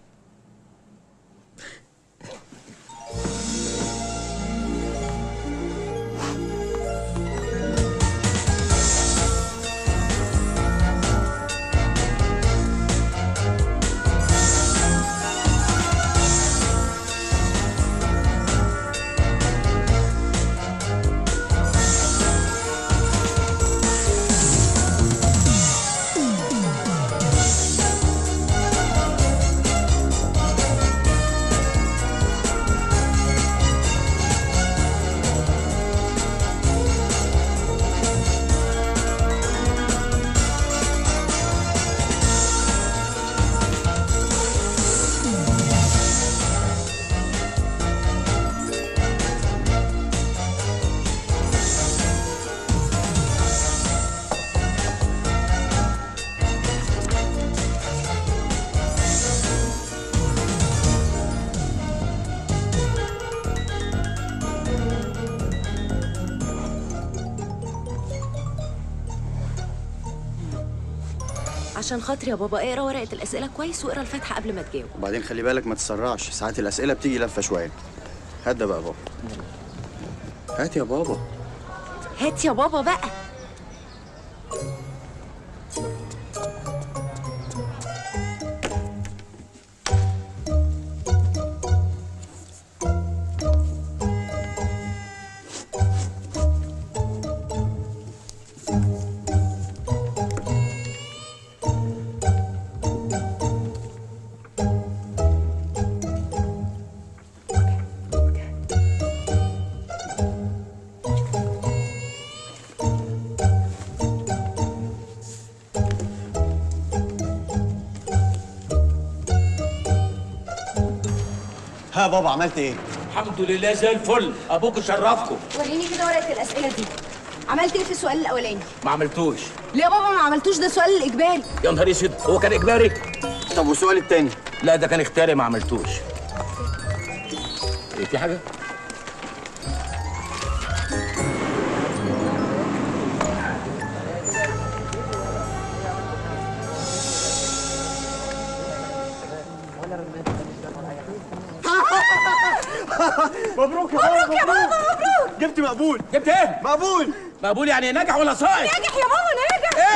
عشان خاطري يا بابا اقرا ورقه الاسئله كويس واقرا الفاتحه قبل ما تجاوب. وبعدين خلي بالك ما تسرعش، ساعات الاسئله بتيجي لفه شويه. هات ده بقى يا بابا. هات يا بابا. هات يا بابا بقى. ها بابا عملت ايه؟ الحمد لله زي الفل، ابوك شرفكم. وريني كده ورقه الاسئله دي. عملت ايه في السؤال الاولاني؟ ما عملتوش. ليه يا بابا ما عملتوش؟ ده السؤال الاجباري. يا نهار اسود، هو كان اجباري؟ طب والسؤال التاني؟ لا ده كان اختياري، ما عملتوش. ايه في حاجه؟ مبروك يا بابا. مبروك يا بابا، مبروك. جبت مقبول. جبت ايه؟ مقبول. مقبول يعني ناجح ولا ساقط؟ ناجح يا بابا، ناجح.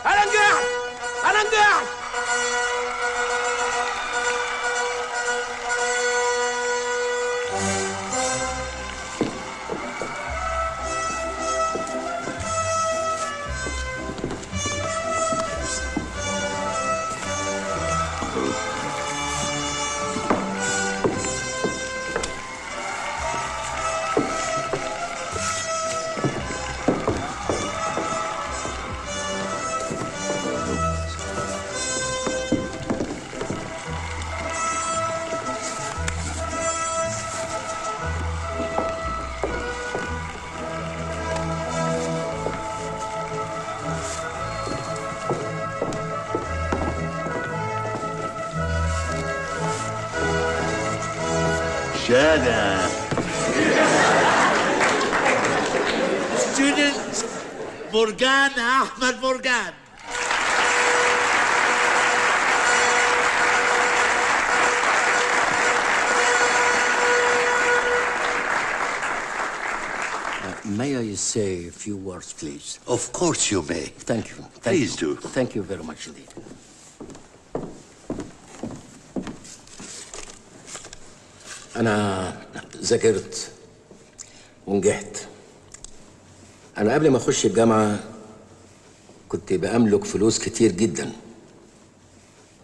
انا نجحت، انا نجحت. شادة. Student مرجان أحمد مرجان. May I say a few words, please? Of course you may. Thank you. Please do. Thank you very much indeed. أنا ذاكرت ونجحت. أنا قبل ما أخش الجامعة كنت بأملك فلوس كتير جدا،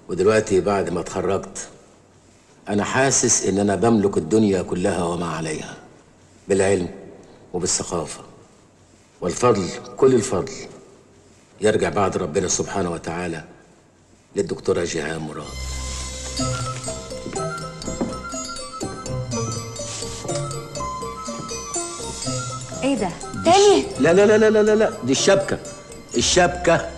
ودلوقتي بعد ما اتخرجت أنا حاسس إن أنا بملك الدنيا كلها وما عليها، بالعلم وبالثقافة، والفضل كل الفضل يرجع بعد ربنا سبحانه وتعالى للدكتورة جيهان مراد. ايه ده؟ تاني؟ لا لا لا لا لا لا، دي الشبكة. الشبكة